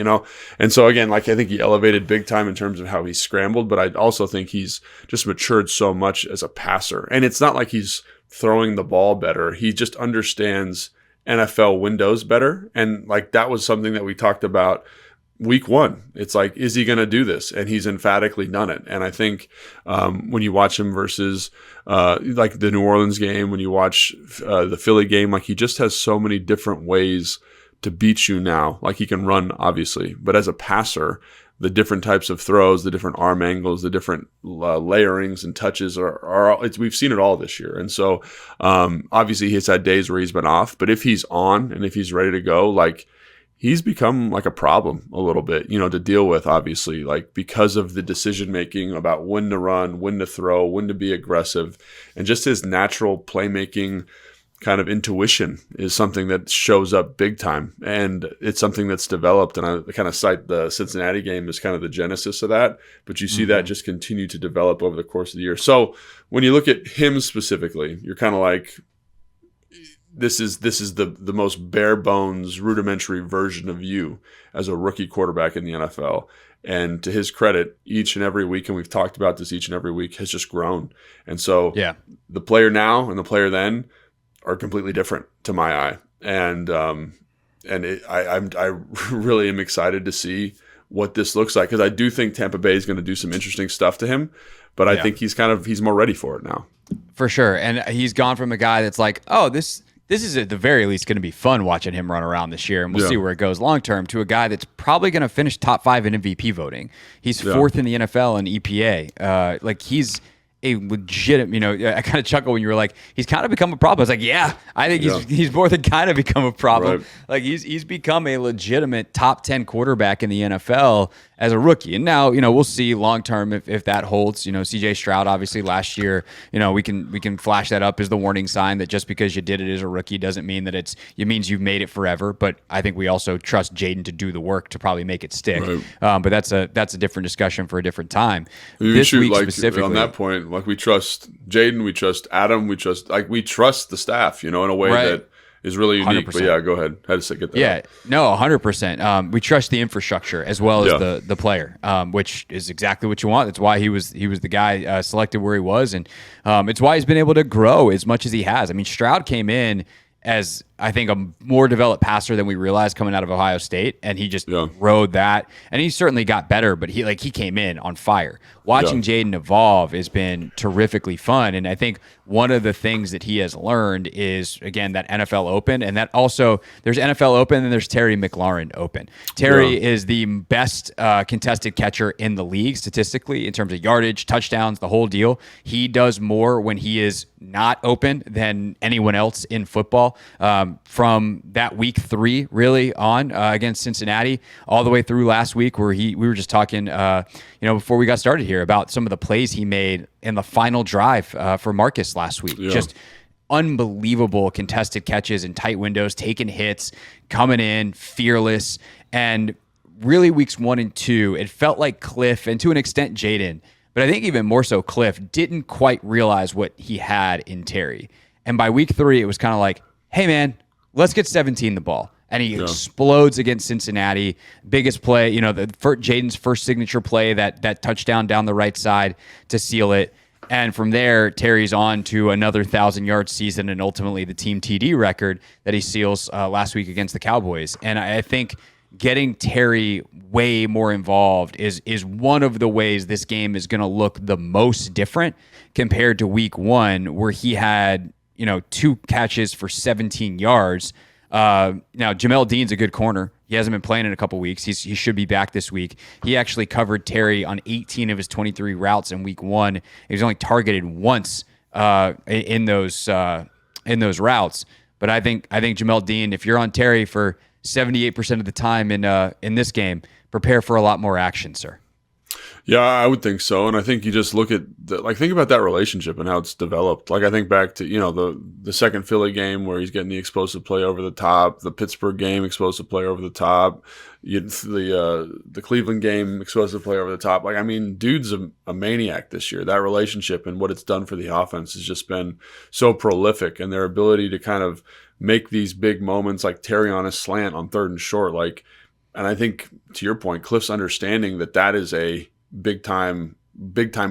And so again, like I think he elevated big time in terms of how he scrambled, but I also think he's just matured so much as a passer. And it's not like he's throwing the ball better. He just understands NFL windows better. And like that was something that we talked about week 1. It's like, is he going to do this? And he's emphatically done it. And I think when you watch him versus like the New Orleans game, when you watch the Philly game, like he just has so many different ways to beat you now. Like he can run, obviously, but as a passer, the different types of throws, the different arm angles, the different layerings and touches we've seen it all this year. And so obviously he's had days where he's been off, but if he's on and if he's ready to go, like, he's become like a problem a little bit, to deal with, obviously, like, because of the decision making about when to run, when to throw, when to be aggressive, and just his natural playmaking kind of intuition is something that shows up big time. And it's something that's developed. And I kind of cite the Cincinnati game as kind of the genesis of that, but you see that just continue to develop over the course of the year. So when you look at him specifically, you're kind of like, this is the most bare bones, rudimentary version of you as a rookie quarterback in the NFL. And to his credit, each and every week, and we've talked about this each and every week, has just grown. And so the player now and the player then are completely different to my eye. And I really am excited to see what this looks like, because I do think Tampa Bay is going to do some interesting stuff to him, but I think he's more ready for it now. For sure. And he's gone from a guy that's like, oh, this is at the very least going to be fun watching him run around this year, and we'll see where it goes long term, to a guy that's probably going to finish top 5 in MVP voting. He's 4th in the NFL in EPA. Like, he's a legit, I kind of chuckle when you were like, he's kind of become a problem. I was like, yeah, I think he's more than kind of become a problem. Right. Like, he's become a legitimate top 10 quarterback in the NFL as a rookie. And now, we'll see long term if that holds. CJ Stroud, obviously last year, we can flash that up as the warning sign that just because you did it as a rookie doesn't mean that it means you've made it forever. But I think we also trust Jayden to do the work to probably make it stick. Right. But that's a different discussion for a different time. This week specifically, on that point, like, we trust Jayden, we trust Adam, we trust the staff, in a way that is really unique. 100%. But yeah, go ahead. I had to get that. Yeah, no, 100%. We trust the infrastructure as well as the player, which is exactly what you want. That's why he was the guy selected where he was, and it's why he's been able to grow as much as he has. I mean, Stroud came in as, I think, a more developed passer than we realized coming out of Ohio State, and he just rode that, and he certainly got better, but he came in on fire. Watching Jayden evolve has been terrifically fun, and I think one of the things that he has learned is, again, that NFL Open, and that also, there's NFL Open and there's Terry McLaurin Open. Terry is the best contested catcher in the league statistically in terms of yardage, touchdowns, the whole deal. He does more when he is not open than anyone else in football. From that week 3 really on against Cincinnati all the way through last week, where we were just talking before we got started here about some of the plays he made in the final drive for Marcus last week. Just unbelievable contested catches in tight windows, taking hits, coming in fearless. And really, weeks 1 and 2, it felt like Cliff, and to an extent Jayden, but I think even more so Cliff, didn't quite realize what he had in Terry. And by week 3, it was kind of like, hey man, let's get 17 the ball. And he explodes against Cincinnati. Biggest play, Jayden's first signature play, that touchdown down the right side to seal it. And from there, Terry's on to another 1,000-yard season, and ultimately the team TD record that he seals last week against the Cowboys. And I think getting Terry way more involved is one of the ways this game is going to look the most different compared to week 1, where he had 2 catches for 17 yards. Now, Jamel Dean's a good corner. He hasn't been playing in a couple weeks. He should be back this week. He actually covered Terry on 18 of his 23 routes in week 1. He was only targeted once in those routes. But I think Jamel Dean, if you're on Terry for 78% of the time in this game, prepare for a lot more action, sir. Yeah, I would think so. And I think you just look at think about that relationship and how it's developed. Like, I think back to, the second Philly game where he's getting the explosive play over the top, the Pittsburgh game, explosive play over the top, the Cleveland game, explosive play over the top. Like, I mean, dude's a maniac this year. That relationship and what it's done for the offense has just been so prolific, and their ability to kind of make these big moments, like Terry on a slant on 3rd and short. And I think, to your point, Cliff's understanding that is a big time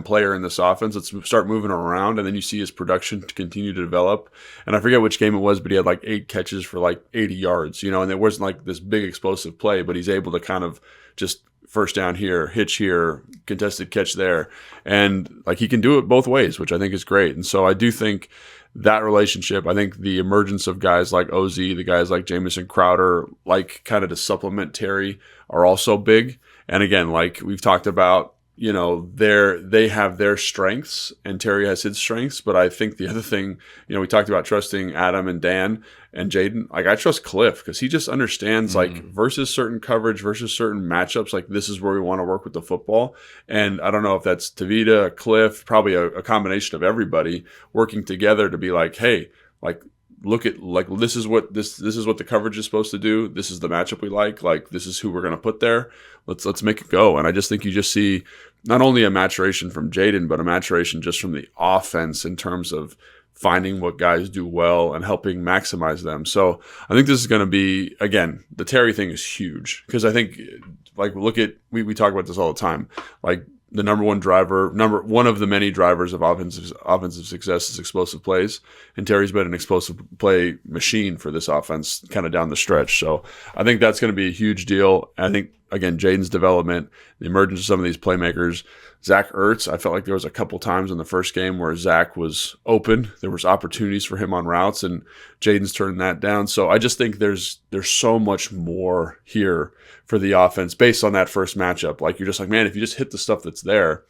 player in this offense. Let's start moving around, and then you see his production continue to develop. And I forget which game it was, but he had 8 catches for 80 yards, and it wasn't this big explosive play, but he's able to kind of just first down here, hitch here, contested catch there. And he can do it both ways, which I think is great. And so I do think that relationship, I think the emergence of guys like OZ, the guys like Jamison Crowder, kind of to supplement Terry, are also big. And again, like we've talked about, they have their strengths and Terry has his strengths. But I think the other thing, we talked about trusting Adam and Dan and Jayden. Like I trust Cliff because he just understands like versus certain coverage, versus certain matchups, like this is where we want to work with the football. And I don't know if that's Tavita, Cliff, probably a combination of everybody working together to be like, hey, like look at like this is what the coverage is supposed to do. This is the matchup we like this is who we're going to put there. Let's make it go. And I just think you just see not only a maturation from Jayden, but a maturation just from the offense in terms of finding what guys do well and helping maximize them. So I think this is going to be, again, the Terry thing is huge because I think like look at we talk about this all the time. Like the number one of the many drivers of offensive success is explosive plays, and Terry's been an explosive play machine for this offense kind of down the stretch. So I think that's going to be a huge deal. I think again, Jayden's development, the emergence of some of these playmakers. Zach Ertz, I felt like there was a couple times in the first game where Zach was open. There was opportunities for him on routes, and Jayden's turning that down. So I just think there's so much more here for the offense based on that first matchup. Like you're just like, man, if you just hit the stuff that's there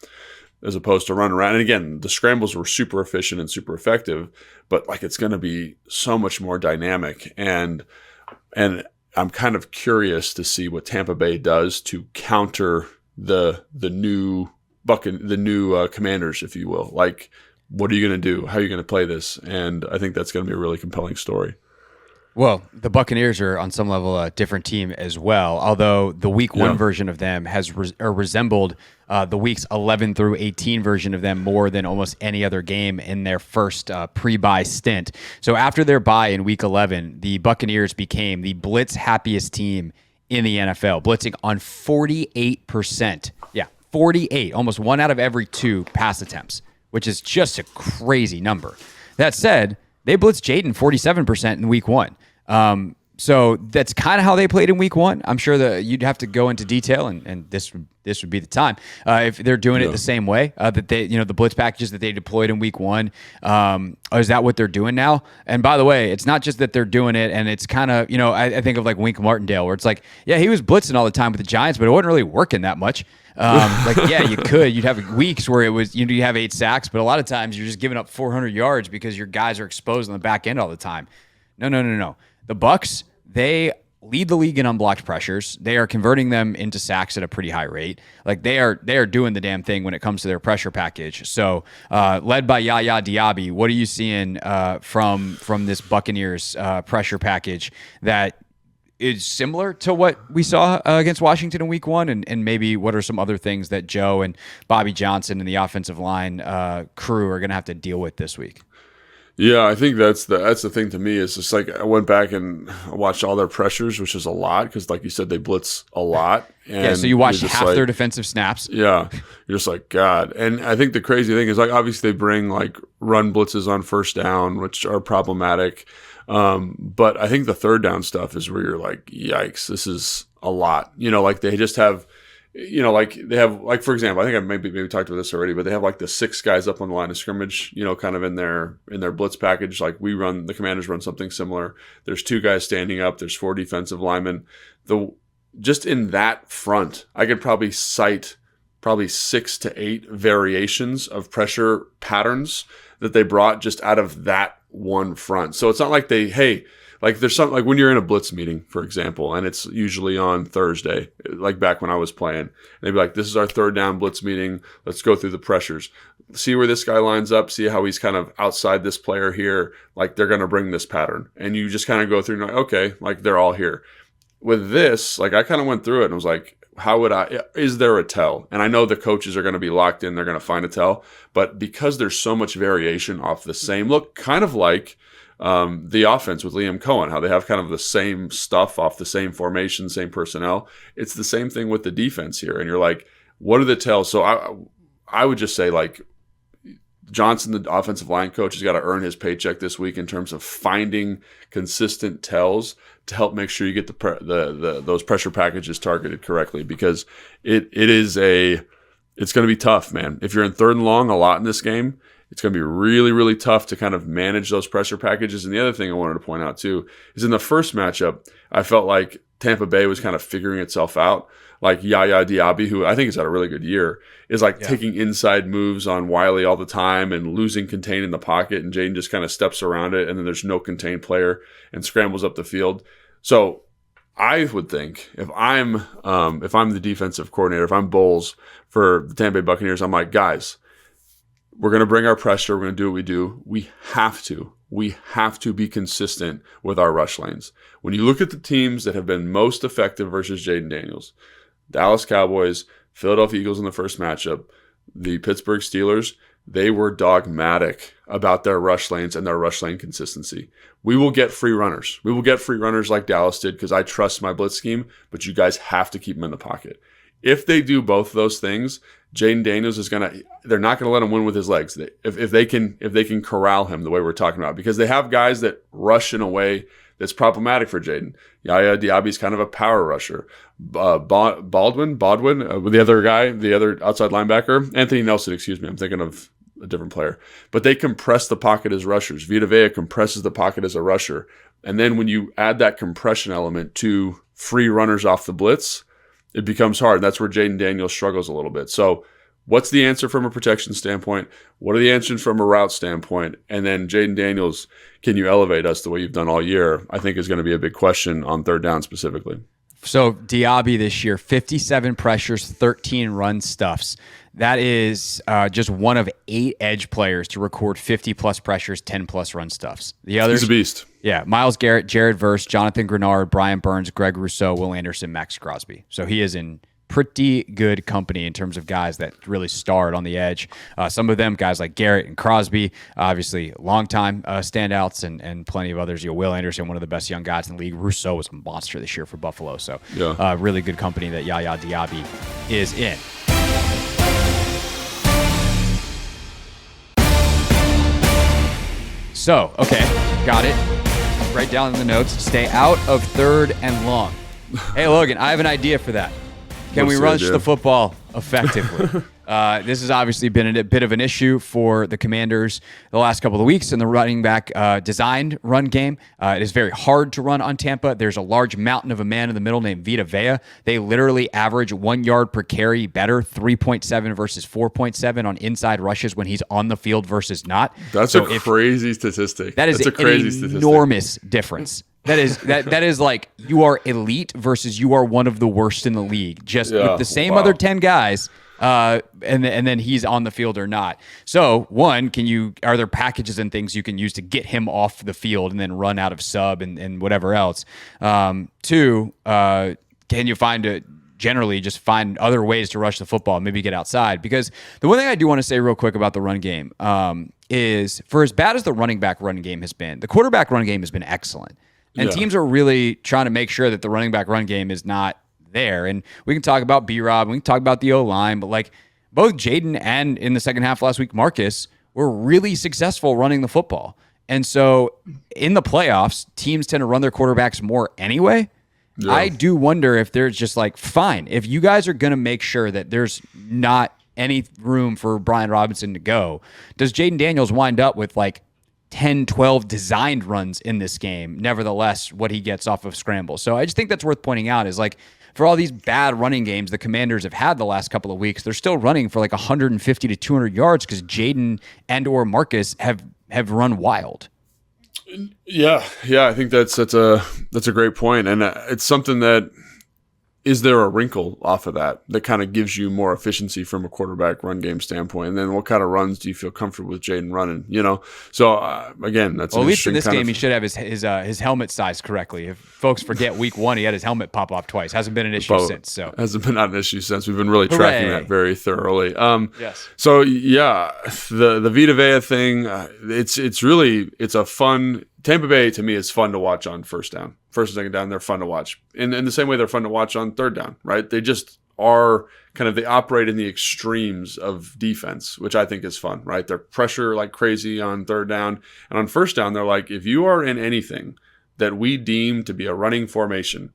as opposed to run around. And again, the scrambles were super efficient and super effective, but like it's going to be so much more dynamic. And I'm kind of curious to see what Tampa Bay does to counter the new Commanders, if you will. Like, what are you going to do? How are you going to play this? And I think that's going to be a really compelling story. Well, the Buccaneers are on some level a different team as well, although the week 1 version of them has resembled the weeks 11 through 18 version of them more than almost any other game in their first pre-bye stint. So after their bye in week 11, the Buccaneers became the blitz happiest team in the NFL, blitzing on 48%. Yeah, 48, almost 1 out of every 2 pass attempts, which is just a crazy number. That said, they blitzed Jayden 47% in week 1. So that's kind of how they played in week 1. I'm sure that you'd have to go into detail, and this would be the time if they're doing it the same way that they, the blitz packages that they deployed in week 1. Is that what they're doing now? And by the way, it's not just that they're doing it, and it's kind of, I think of like Wink Martindale, where it's like, yeah, he was blitzing all the time with the Giants, but it wasn't really working that much. You'd have weeks where it was, you have 8 sacks, but a lot of times you're just giving up 400 yards because your guys are exposed on the back end all the time. No. The Bucs, they lead the league in unblocked pressures. They are converting them into sacks at a pretty high rate. Like they are doing the damn thing when it comes to their pressure package. So, led by Yaya Diaby, what are you seeing from this Buccaneers pressure package that is similar to what we saw against Washington in week 1? And maybe what are some other things that Joe and Bobby Johnson and the offensive line crew are going to have to deal with this week? Yeah, I think that's the thing to me is just like I went back and watched all their pressures, which is a lot because, like you said, they blitz a lot. And so you watched half their defensive snaps. Yeah, you're just like, God. And I think the crazy thing is like obviously they bring like run blitzes on first down, which are problematic. But I think the third down stuff is where you're like, yikes, this is a lot. Like they just have. Like they have, like, for example, I think I maybe talked about this already, but they have like the 6 guys up on the line of scrimmage, kind of in their blitz package. Like the Commanders run something similar. There's 2 guys standing up. There's 4 defensive linemen. Just in that front, I could probably cite 6 to 8 variations of pressure patterns that they brought just out of that one front. So it's not like like there's something like when you're in a blitz meeting, for example, and it's usually on Thursday, like back when I was playing, they'd be like, this is our third down blitz meeting. Let's go through the pressures. See where this guy lines up. See how he's kind of outside this player here. Like they're going to bring this pattern. And you just kind of go through and like, okay, like they're all here. With this, like I kind of went through it and was like, is there a tell? And I know the coaches are going to be locked in. They're going to find a tell. But because there's so much variation off the same look, kind of like the offense with Liam Cohen, how they have kind of the same stuff off the same formation, same personnel. It's the same thing with the defense here. And you're like, what are the tells? So I would just say like Johnson, the offensive line coach, has got to earn his paycheck this week in terms of finding consistent tells to help make sure you get those pressure packages targeted correctly, because it's going to be tough, man. If you're in 3rd and long a lot in this game, it's going to be really, really tough to kind of manage those pressure packages. And the other thing I wanted to point out too is in the first matchup, I felt like Tampa Bay was kind of figuring itself out. like Yaya Diaby, who I think has had a really good year, is like taking inside moves on Wiley all the time and losing contain in the pocket, and Jayden just kind of steps around it, and then there's no contained player and scrambles up the field. So I would think if I'm the defensive coordinator, if I'm Bowles for the Tampa Bay Buccaneers, I'm like, guys, we're going to bring our pressure. We're going to do what we do. We have to be consistent with our rush lanes. When you look at the teams that have been most effective versus Jayden Daniels, Dallas Cowboys, Philadelphia Eagles in the first matchup, the Pittsburgh Steelers, they were dogmatic about their rush lanes and their rush lane consistency. We will get free runners. We will get free runners like Dallas did because I trust my blitz scheme, but you guys have to keep them in the pocket. If they do both those things, Jayden Daniels they're not going to let him win with his legs. If they can corral him the way we're talking about, because they have guys that rush in a way that's problematic for Jayden. Yaya Diaby's kind of a power rusher. Baldwin, the other guy, the other outside linebacker, Anthony Nelson, excuse me, I'm thinking of a different player. But they compress the pocket as rushers. Vita Vea compresses the pocket as a rusher. And then when you add that compression element to free runners off the blitz, it becomes hard. That's where Jayden Daniels struggles a little bit. So what's the answer from a protection standpoint? What are the answers from a route standpoint? And then Jayden Daniels, can you elevate us the way you've done all year? I think is going to be a big question on third down specifically. So Diaby this year, 57 pressures, 13 run stuffs. That is just one of 8 edge players to record 50-plus pressures, 10-plus run stuffs. The others, he's a beast. Yeah, Myles Garrett, Jared Verse, Jonathan Grenard, Brian Burns, Greg Rousseau, Will Anderson, Max Crosby. So he is in pretty good company in terms of guys that really starred on the edge. Some of them, guys like Garrett and Crosby, obviously longtime standouts, and plenty of others. Will Anderson, one of the best young guys in the league. Rousseau was a monster this year for Buffalo. So really good company that Yaya Diaby is in. So, okay, got it. Write down in the notes, stay out of third and long. Hey, Logan, I have an idea for that. Can we rush the football effectively? This has obviously been a bit of an issue for the Commanders the last couple of weeks in the running back designed run game. It is very hard to run on Tampa. There's a large mountain of a man in the middle named Vita Vea. They literally average 1 yard per carry better, 3.7 versus 4.7 on inside rushes when he's on the field versus not. That's a crazy statistic. That is a crazy enormous difference. That is like you are elite versus you are one of the worst in the league. Just with the same other 10 guys, and then he's on the field or not. So one, are there packages and things you can use to get him off the field and then run out of sub and whatever else? Two, can you generally just find other ways to rush the football, maybe get outside? Because the one thing I do want to say real quick about the run game is, for as bad as the running back run game has been, the quarterback run game has been excellent. And teams are really trying to make sure that the running back run game is not there. And we can talk about B-Rob, we can talk about the O-line, but like both Jayden and in the second half last week, Marcus were really successful running the football. And so in the playoffs, teams tend to run their quarterbacks more anyway. Yeah. I do wonder if there's just like, fine, if you guys are going to make sure that there's not any room for Brian Robinson to go, does Jayden Daniels wind up with like 10, 12 designed runs in this game, nevertheless, what he gets off of scrambles? So I just think that's worth pointing out is like, for all these bad running games the Commanders have had the last couple of weeks, they're still running for like 150 to 200 yards because Jayden and or Marcus have run wild. Yeah, I think that's a great point, and it's something that, is there a wrinkle off of that kind of gives you more efficiency from a quarterback run game standpoint? And then what kind of runs do you feel comfortable with Jayden running? So again, that's at least in this game he should have his helmet sized correctly. If folks forget, week 1 he had his helmet pop off twice. Hasn't been an issue since. So hasn't been an issue since. We've been really tracking that very thoroughly. Yes. So yeah, the Vita Vea thing. It's a fun. Tampa Bay, to me, is fun to watch on first down. First and second down, they're fun to watch. In the same way they're fun to watch on third down, right? They just are they operate in the extremes of defense, which I think is fun, right? They're pressure like crazy on third down. And on first down, they're like, if you are in anything that we deem to be a running formation,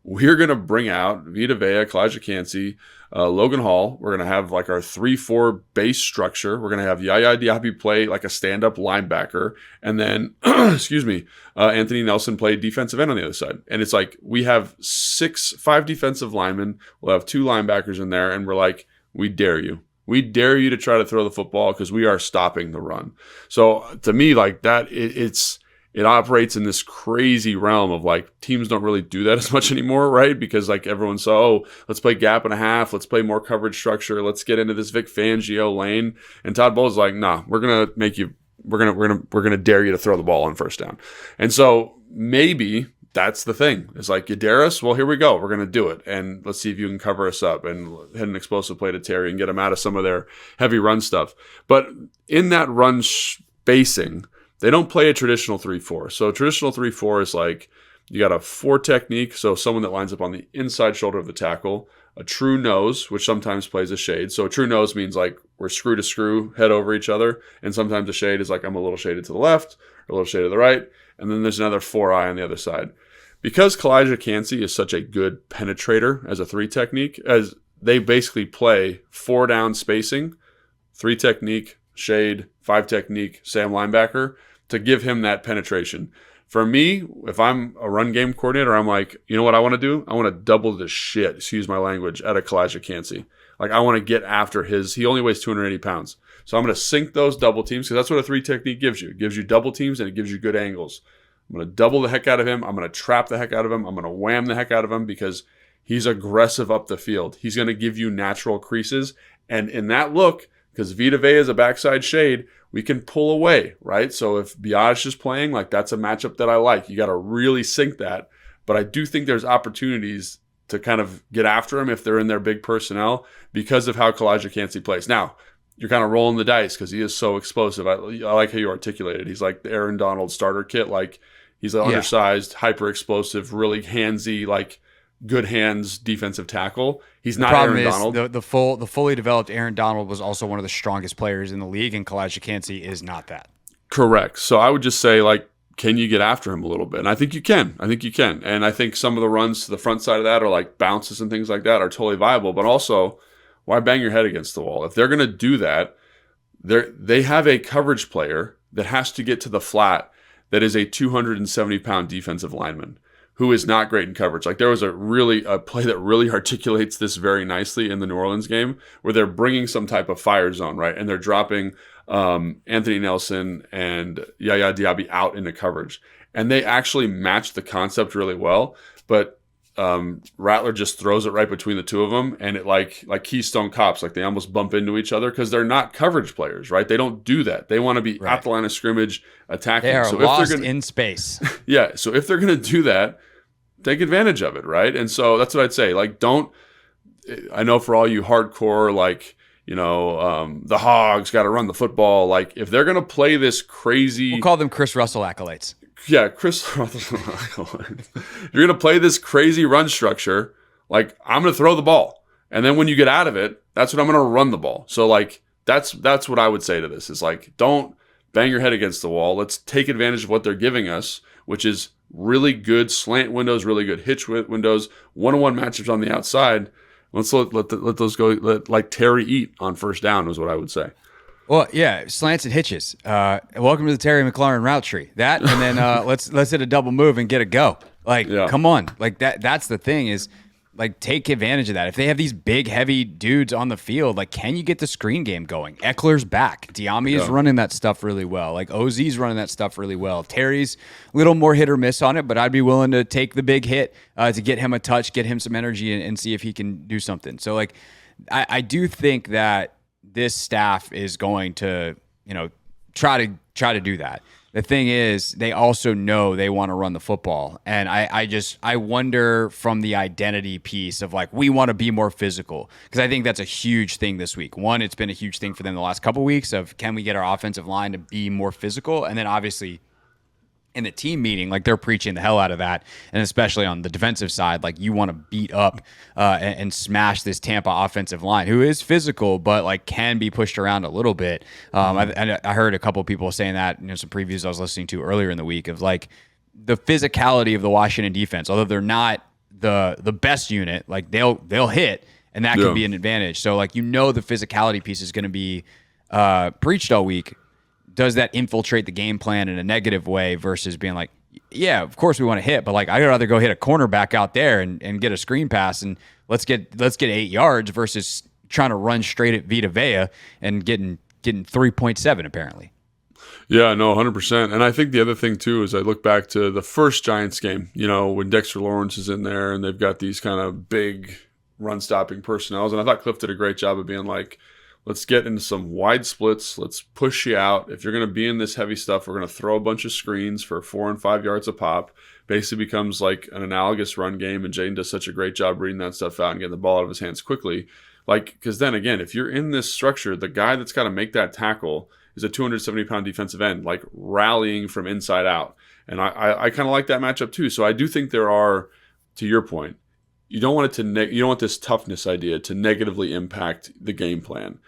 we're going to bring out Vita Vea, Kalijah Kancey, Logan Hall. We're going to have like our 3-4 base structure. We're going to have Yaya Diaby play like a stand-up linebacker. And then, Anthony Nelson play defensive end on the other side. And it's like we have 5 defensive linemen. We'll have 2 linebackers in there. And we're like, we dare you. We dare you to try to throw the football because we are stopping the run. So to me, like that, it operates in this crazy realm of like teams don't really do that as much anymore, right? Because like everyone saw, oh, let's play gap and a half, let's play more coverage structure, let's get into this Vic Fangio lane. And Todd Bowles is like, nah, we're gonna dare you to throw the ball on first down. And so maybe that's the thing. It's like, you dare us? Well, here we go. We're going to do it. And let's see if you can cover us up and hit an explosive play to Terry and get them out of some of their heavy run stuff. But in that run spacing, they don't play a traditional 3-4. So traditional 3-4 is like you got a 4 technique. So someone that lines up on the inside shoulder of the tackle, a true nose, which sometimes plays a shade. So a true nose means like we're screw to screw, head over each other. And sometimes a shade is like I'm a little shaded to the left or a little shaded to the right. And then there's another 4-eye on the other side. Because Kalijah Kancey is such a good penetrator as a 3 technique, as they basically play 4 down spacing, 3 technique, shade, 5 technique, Sam linebacker, to give him that penetration. For me, if I'm a run game coordinator, I'm like, you know what I want to do? I want to double the shit, excuse my language, out of Kalijah Kancey. Like I want to get after he only weighs 280 pounds. So I'm going to sink those double teams because that's what a 3 technique gives you. It gives you double teams and it gives you good angles. I'm going to double the heck out of him. I'm going to trap the heck out of him. I'm going to wham the heck out of him because he's aggressive up the field. He's going to give you natural creases. And in that look, because Vita Vea is a backside shade, we can pull away, right? So if Biadasz is playing, like that's a matchup that I like. You got to really sink that. But I do think there's opportunities to kind of get after him if they're in their big personnel because of how Kalijah Kancey plays. Now, you're kind of rolling the dice because he is so explosive. I like how you articulated. He's like the Aaron Donald starter kit. Like he's an undersized, hyper explosive, really handsy, like good hands defensive tackle. He's not Aaron Donald. The fully developed Aaron Donald was also one of the strongest players in the league, and Kalijah Kancey is not that. Correct. So I would just say, like, can you get after him a little bit? And I think you can. And I think some of the runs to the front side of that are like bounces and things like that are totally viable. But also, why bang your head against the wall? If they're going to do that, they have a coverage player that has to get to the flat that is a 270-pound defensive lineman who is not great in coverage. Like there was a play that really articulates this very nicely in the New Orleans game where they're bringing some type of fire zone, right? And they're dropping Anthony Nelson and Yaya Diaby out into coverage. And they actually match the concept really well, but Rattler just throws it right between the two of them, and it like Keystone Cops, like they almost bump into each other because they're not coverage players, right? They don't do that. They want to be at the line of scrimmage attacking. They are lost in space. Yeah, so if they're going to do that, take advantage of it, right? And so that's what I'd say. Like, I know for all you hardcore, like, you know, the Hogs got to run the football. Like, if they're going to play this crazy... We'll call them Chris Russell acolytes. Yeah, Chris Russell acolytes. If you're going to play this crazy run structure, like, I'm going to throw the ball. And then when you get out of it, that's when I'm going to run the ball. So, like, that's what I would say to this. Is like, don't bang your head against the wall. Let's take advantage of what they're giving us, which is really good slant windows, really good hitch windows, one-on-one matchups on the outside. Let's let those go. Let Terry eat on first down is what I would say. Well, yeah, slants and hitches. Welcome to the Terry McLaurin route tree. That, and then let's hit a double move and get a go. Like, Come on. Like that's the thing is, like, take advantage of that. If they have these big, heavy dudes on the field, like, can you get the screen game going? Eckler's back. Diami is running that stuff really well. Like, OZ's running that stuff really well. Terry's a little more hit or miss on it, but I'd be willing to take the big hit to get him a touch, get him some energy, and see if he can do something. So, like, I do think that this staff is going to, you know, try to do that. The thing is, they also know they want to run the football. And I wonder from the identity piece of, like, we want to be more physical. Because I think that's a huge thing this week. One, it's been a huge thing for them the last couple of weeks of, can we get our offensive line to be more physical? And then obviously in the team meeting, like, they're preaching the hell out of that. And especially on the defensive side, like, you want to beat up and smash this Tampa offensive line, who is physical, but, like, can be pushed around a little bit. I heard a couple of people saying that, you know, some previews I was listening to earlier in the week of, like, the physicality of the Washington defense, although they're not the best unit, like they'll hit, and that can be an advantage. So like the physicality piece is going to be preached all week. Does that infiltrate the game plan in a negative way versus being like, yeah, of course we want to hit, but like I'd rather go hit a cornerback out there and get a screen pass and let's get 8 yards versus trying to run straight at Vita Vea and getting 3.7 apparently. Yeah, no, 100%. And I think the other thing too is I look back to the first Giants game, when Dexter Lawrence is in there and they've got these kind of big run stopping personnels, and I thought Cliff did a great job of being like, let's get into some wide splits. Let's push you out. If you're going to be in this heavy stuff, we're going to throw a bunch of screens for 4 and 5 yards a pop. Basically becomes like an analogous run game, and Jayden does such a great job reading that stuff out and getting the ball out of his hands quickly. Because then again, if you're in this structure, the guy that's got to make that tackle is a 270-pound defensive end, like rallying from inside out. And I kind of like that matchup too. So I do think there are, to your point, you don't want you don't want this toughness idea to negatively impact the game plan.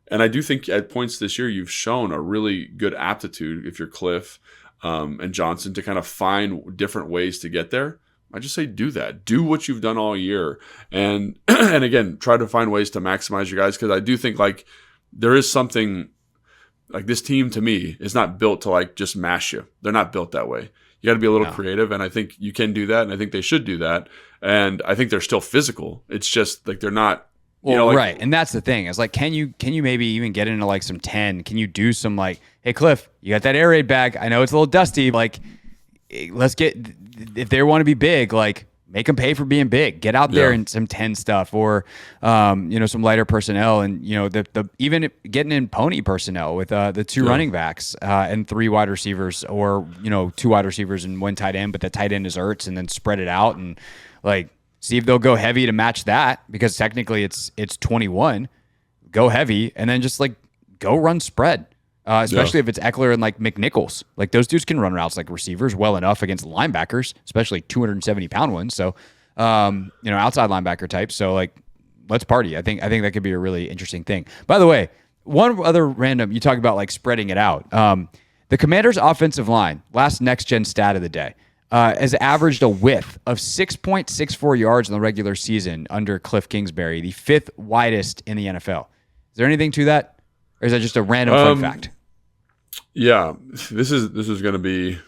And I do think at points this year, you've shown a really good aptitude, if you're Cliff and Johnson, to kind of find different ways to get there. I just say do that. Do what you've done all year. And and again, try to find ways to maximize your guys, because I do think like there is something like this team to me is not built to like just mash you. They're not built that way. You got to be a little creative, and I think you can do that, and I think they should do that. And I think they're still physical. It's just like they're not. Right, and that's the thing. Is like, can you maybe even get into like some 10? Can you do some like, hey Cliff, you got that air raid bag? I know it's a little dusty. Like, let's get, if they want to be big, like make them pay for being big. Get out there in some 10 stuff, or some lighter personnel, and the even getting in pony personnel with the 2 running backs and 3 wide receivers, or 2 wide receivers and 1 tight end, but the tight end is Ertz, and then spread it out and like. See if they'll go heavy to match that, because technically it's 21. Go heavy, and then just like go run spread, especially if it's Eckler and like McNichols. Like those dudes can run routes like receivers well enough against linebackers, especially 270-pound ones. So outside linebacker types. So like let's party. I think that could be a really interesting thing. By the way, one other random, you talk about like spreading it out. The Commanders' offensive line, last next gen stat of the day, has averaged a width of 6.64 yards in the regular season under Cliff Kingsbury, the 5th widest in the NFL. Is there anything to that, or is that just a random fun fact? Yeah, this is going to be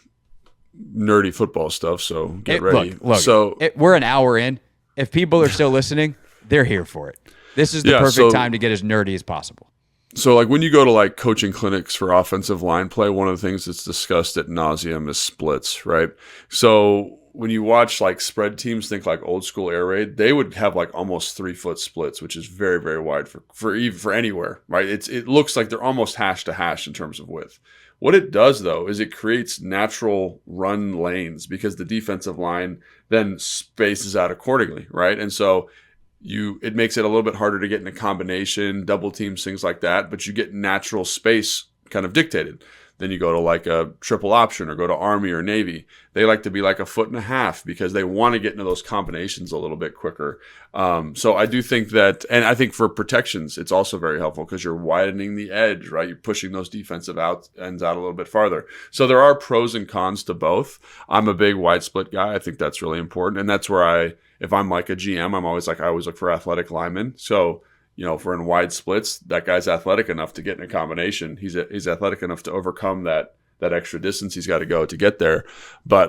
nerdy football stuff, so get ready. Look, we're an hour in. If people are still listening, they're here for it. This is the perfect time to get as nerdy as possible. So like when you go to like coaching clinics for offensive line play, one of the things that's discussed at nauseum is splits, right? So when you watch like spread teams, think like old school air raid, they would have like almost 3-foot splits, which is very, very wide for anywhere, right? It looks like they're almost hash to hash in terms of width. What it does though is it creates natural run lanes, because the defensive line then spaces out accordingly, right? And so it makes it a little bit harder to get in a combination, double teams, things like that, but you get natural space kind of dictated. Then you go to like a triple option or go to Army or Navy. They like to be like 1.5 feet because they want to get into those combinations a little bit quicker. So I do think that, and I think for protections, it's also very helpful because you're widening the edge, right? You're pushing those defensive ends out a little bit farther. So there are pros and cons to both. I'm a big wide split guy. I think that's really important. And that's where if I'm like a GM, I always look for athletic linemen. So, if we're in wide splits, that guy's athletic enough to get in a combination. He's athletic enough to overcome that extra distance he's got to go to get there. But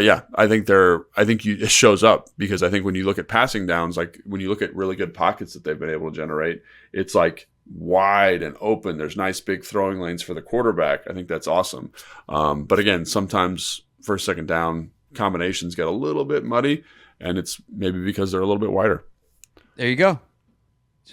yeah, it shows up, because I think when you look at passing downs, like when you look at really good pockets that they've been able to generate, it's like wide and open. There's nice big throwing lanes for the quarterback. I think that's awesome. But again, sometimes first, second down combinations get a little bit muddy, and it's maybe because they're a little bit wider. There you go.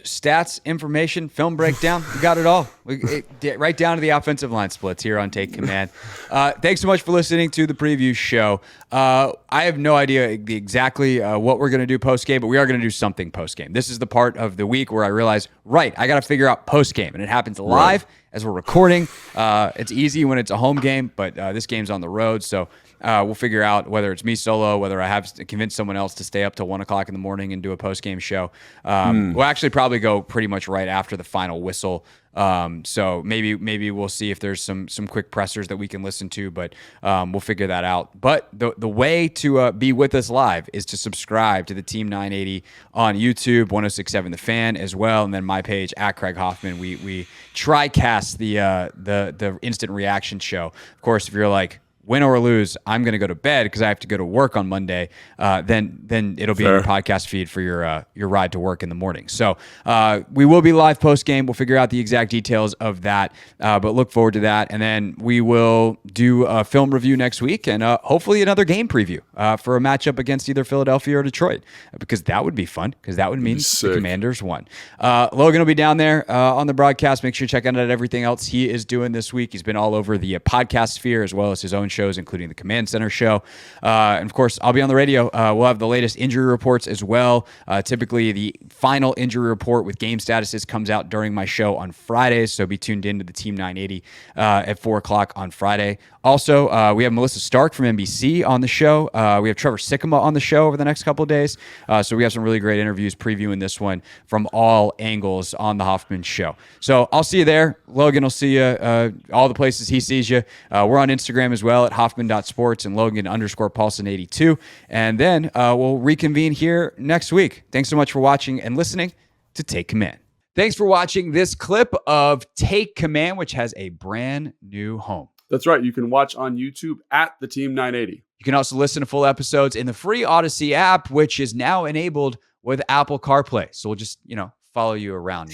Stats, information, film breakdown. We got it all. Right down to the offensive line splits here on Take Command. Thanks so much for listening to the preview show. I have no idea exactly what we're going to do post-game, but we are going to do something post-game. This is the part of the week where I realize, I got to figure out post-game, and it happens live as we're recording. It's easy when it's a home game, but this game's on the road, so We'll figure out whether it's me solo, whether I have to convince someone else to stay up till 1 o'clock in the morning and do a post-game show. We'll actually probably go pretty much right after the final whistle. So maybe we'll see if there's some quick pressers that we can listen to, but we'll figure that out. But the way to be with us live is to subscribe to the Team 980 on YouTube, 1067 The Fan as well, and then my page at Craig Hoffman. We tri-cast the instant reaction show. Of course, if you're like, win or lose, I'm going to go to bed because I have to go to work on Monday. Then it'll be in your podcast feed for your ride to work in the morning. So we will be live post game. We'll figure out the exact details of that, but look forward to that. And then we will do a film review next week and hopefully another game preview for a matchup against either Philadelphia or Detroit, because that would be fun, because that would mean the Commanders won. Logan will be down there on the broadcast. Make sure you check out everything else he is doing this week. He's been all over the podcast sphere as well as his own shows, including the Command Center show. And of course, I'll be on the radio. We'll have the latest injury reports as well. Typically, the final injury report with game statuses comes out during my show on Fridays, so be tuned in to the Team 980 at 4 o'clock on Friday. Also, we have Melissa Stark from NBC on the show. We have Trevor Sikkema on the show over the next couple of days. So we have some really great interviews previewing this one from all angles on the Hoffman Show. So I'll see you there. Logan will see you all the places he sees you. We're on Instagram as well at Hoffman.sports and Logan_Paulson82. And then we'll reconvene here next week. Thanks so much for watching and listening to Take Command. Thanks for watching this clip of Take Command, which has a brand new home. That's right. You can watch on YouTube at the Team 980. You can also listen to full episodes in the free Odyssey app, which is now enabled with Apple CarPlay. So we'll just, follow you around.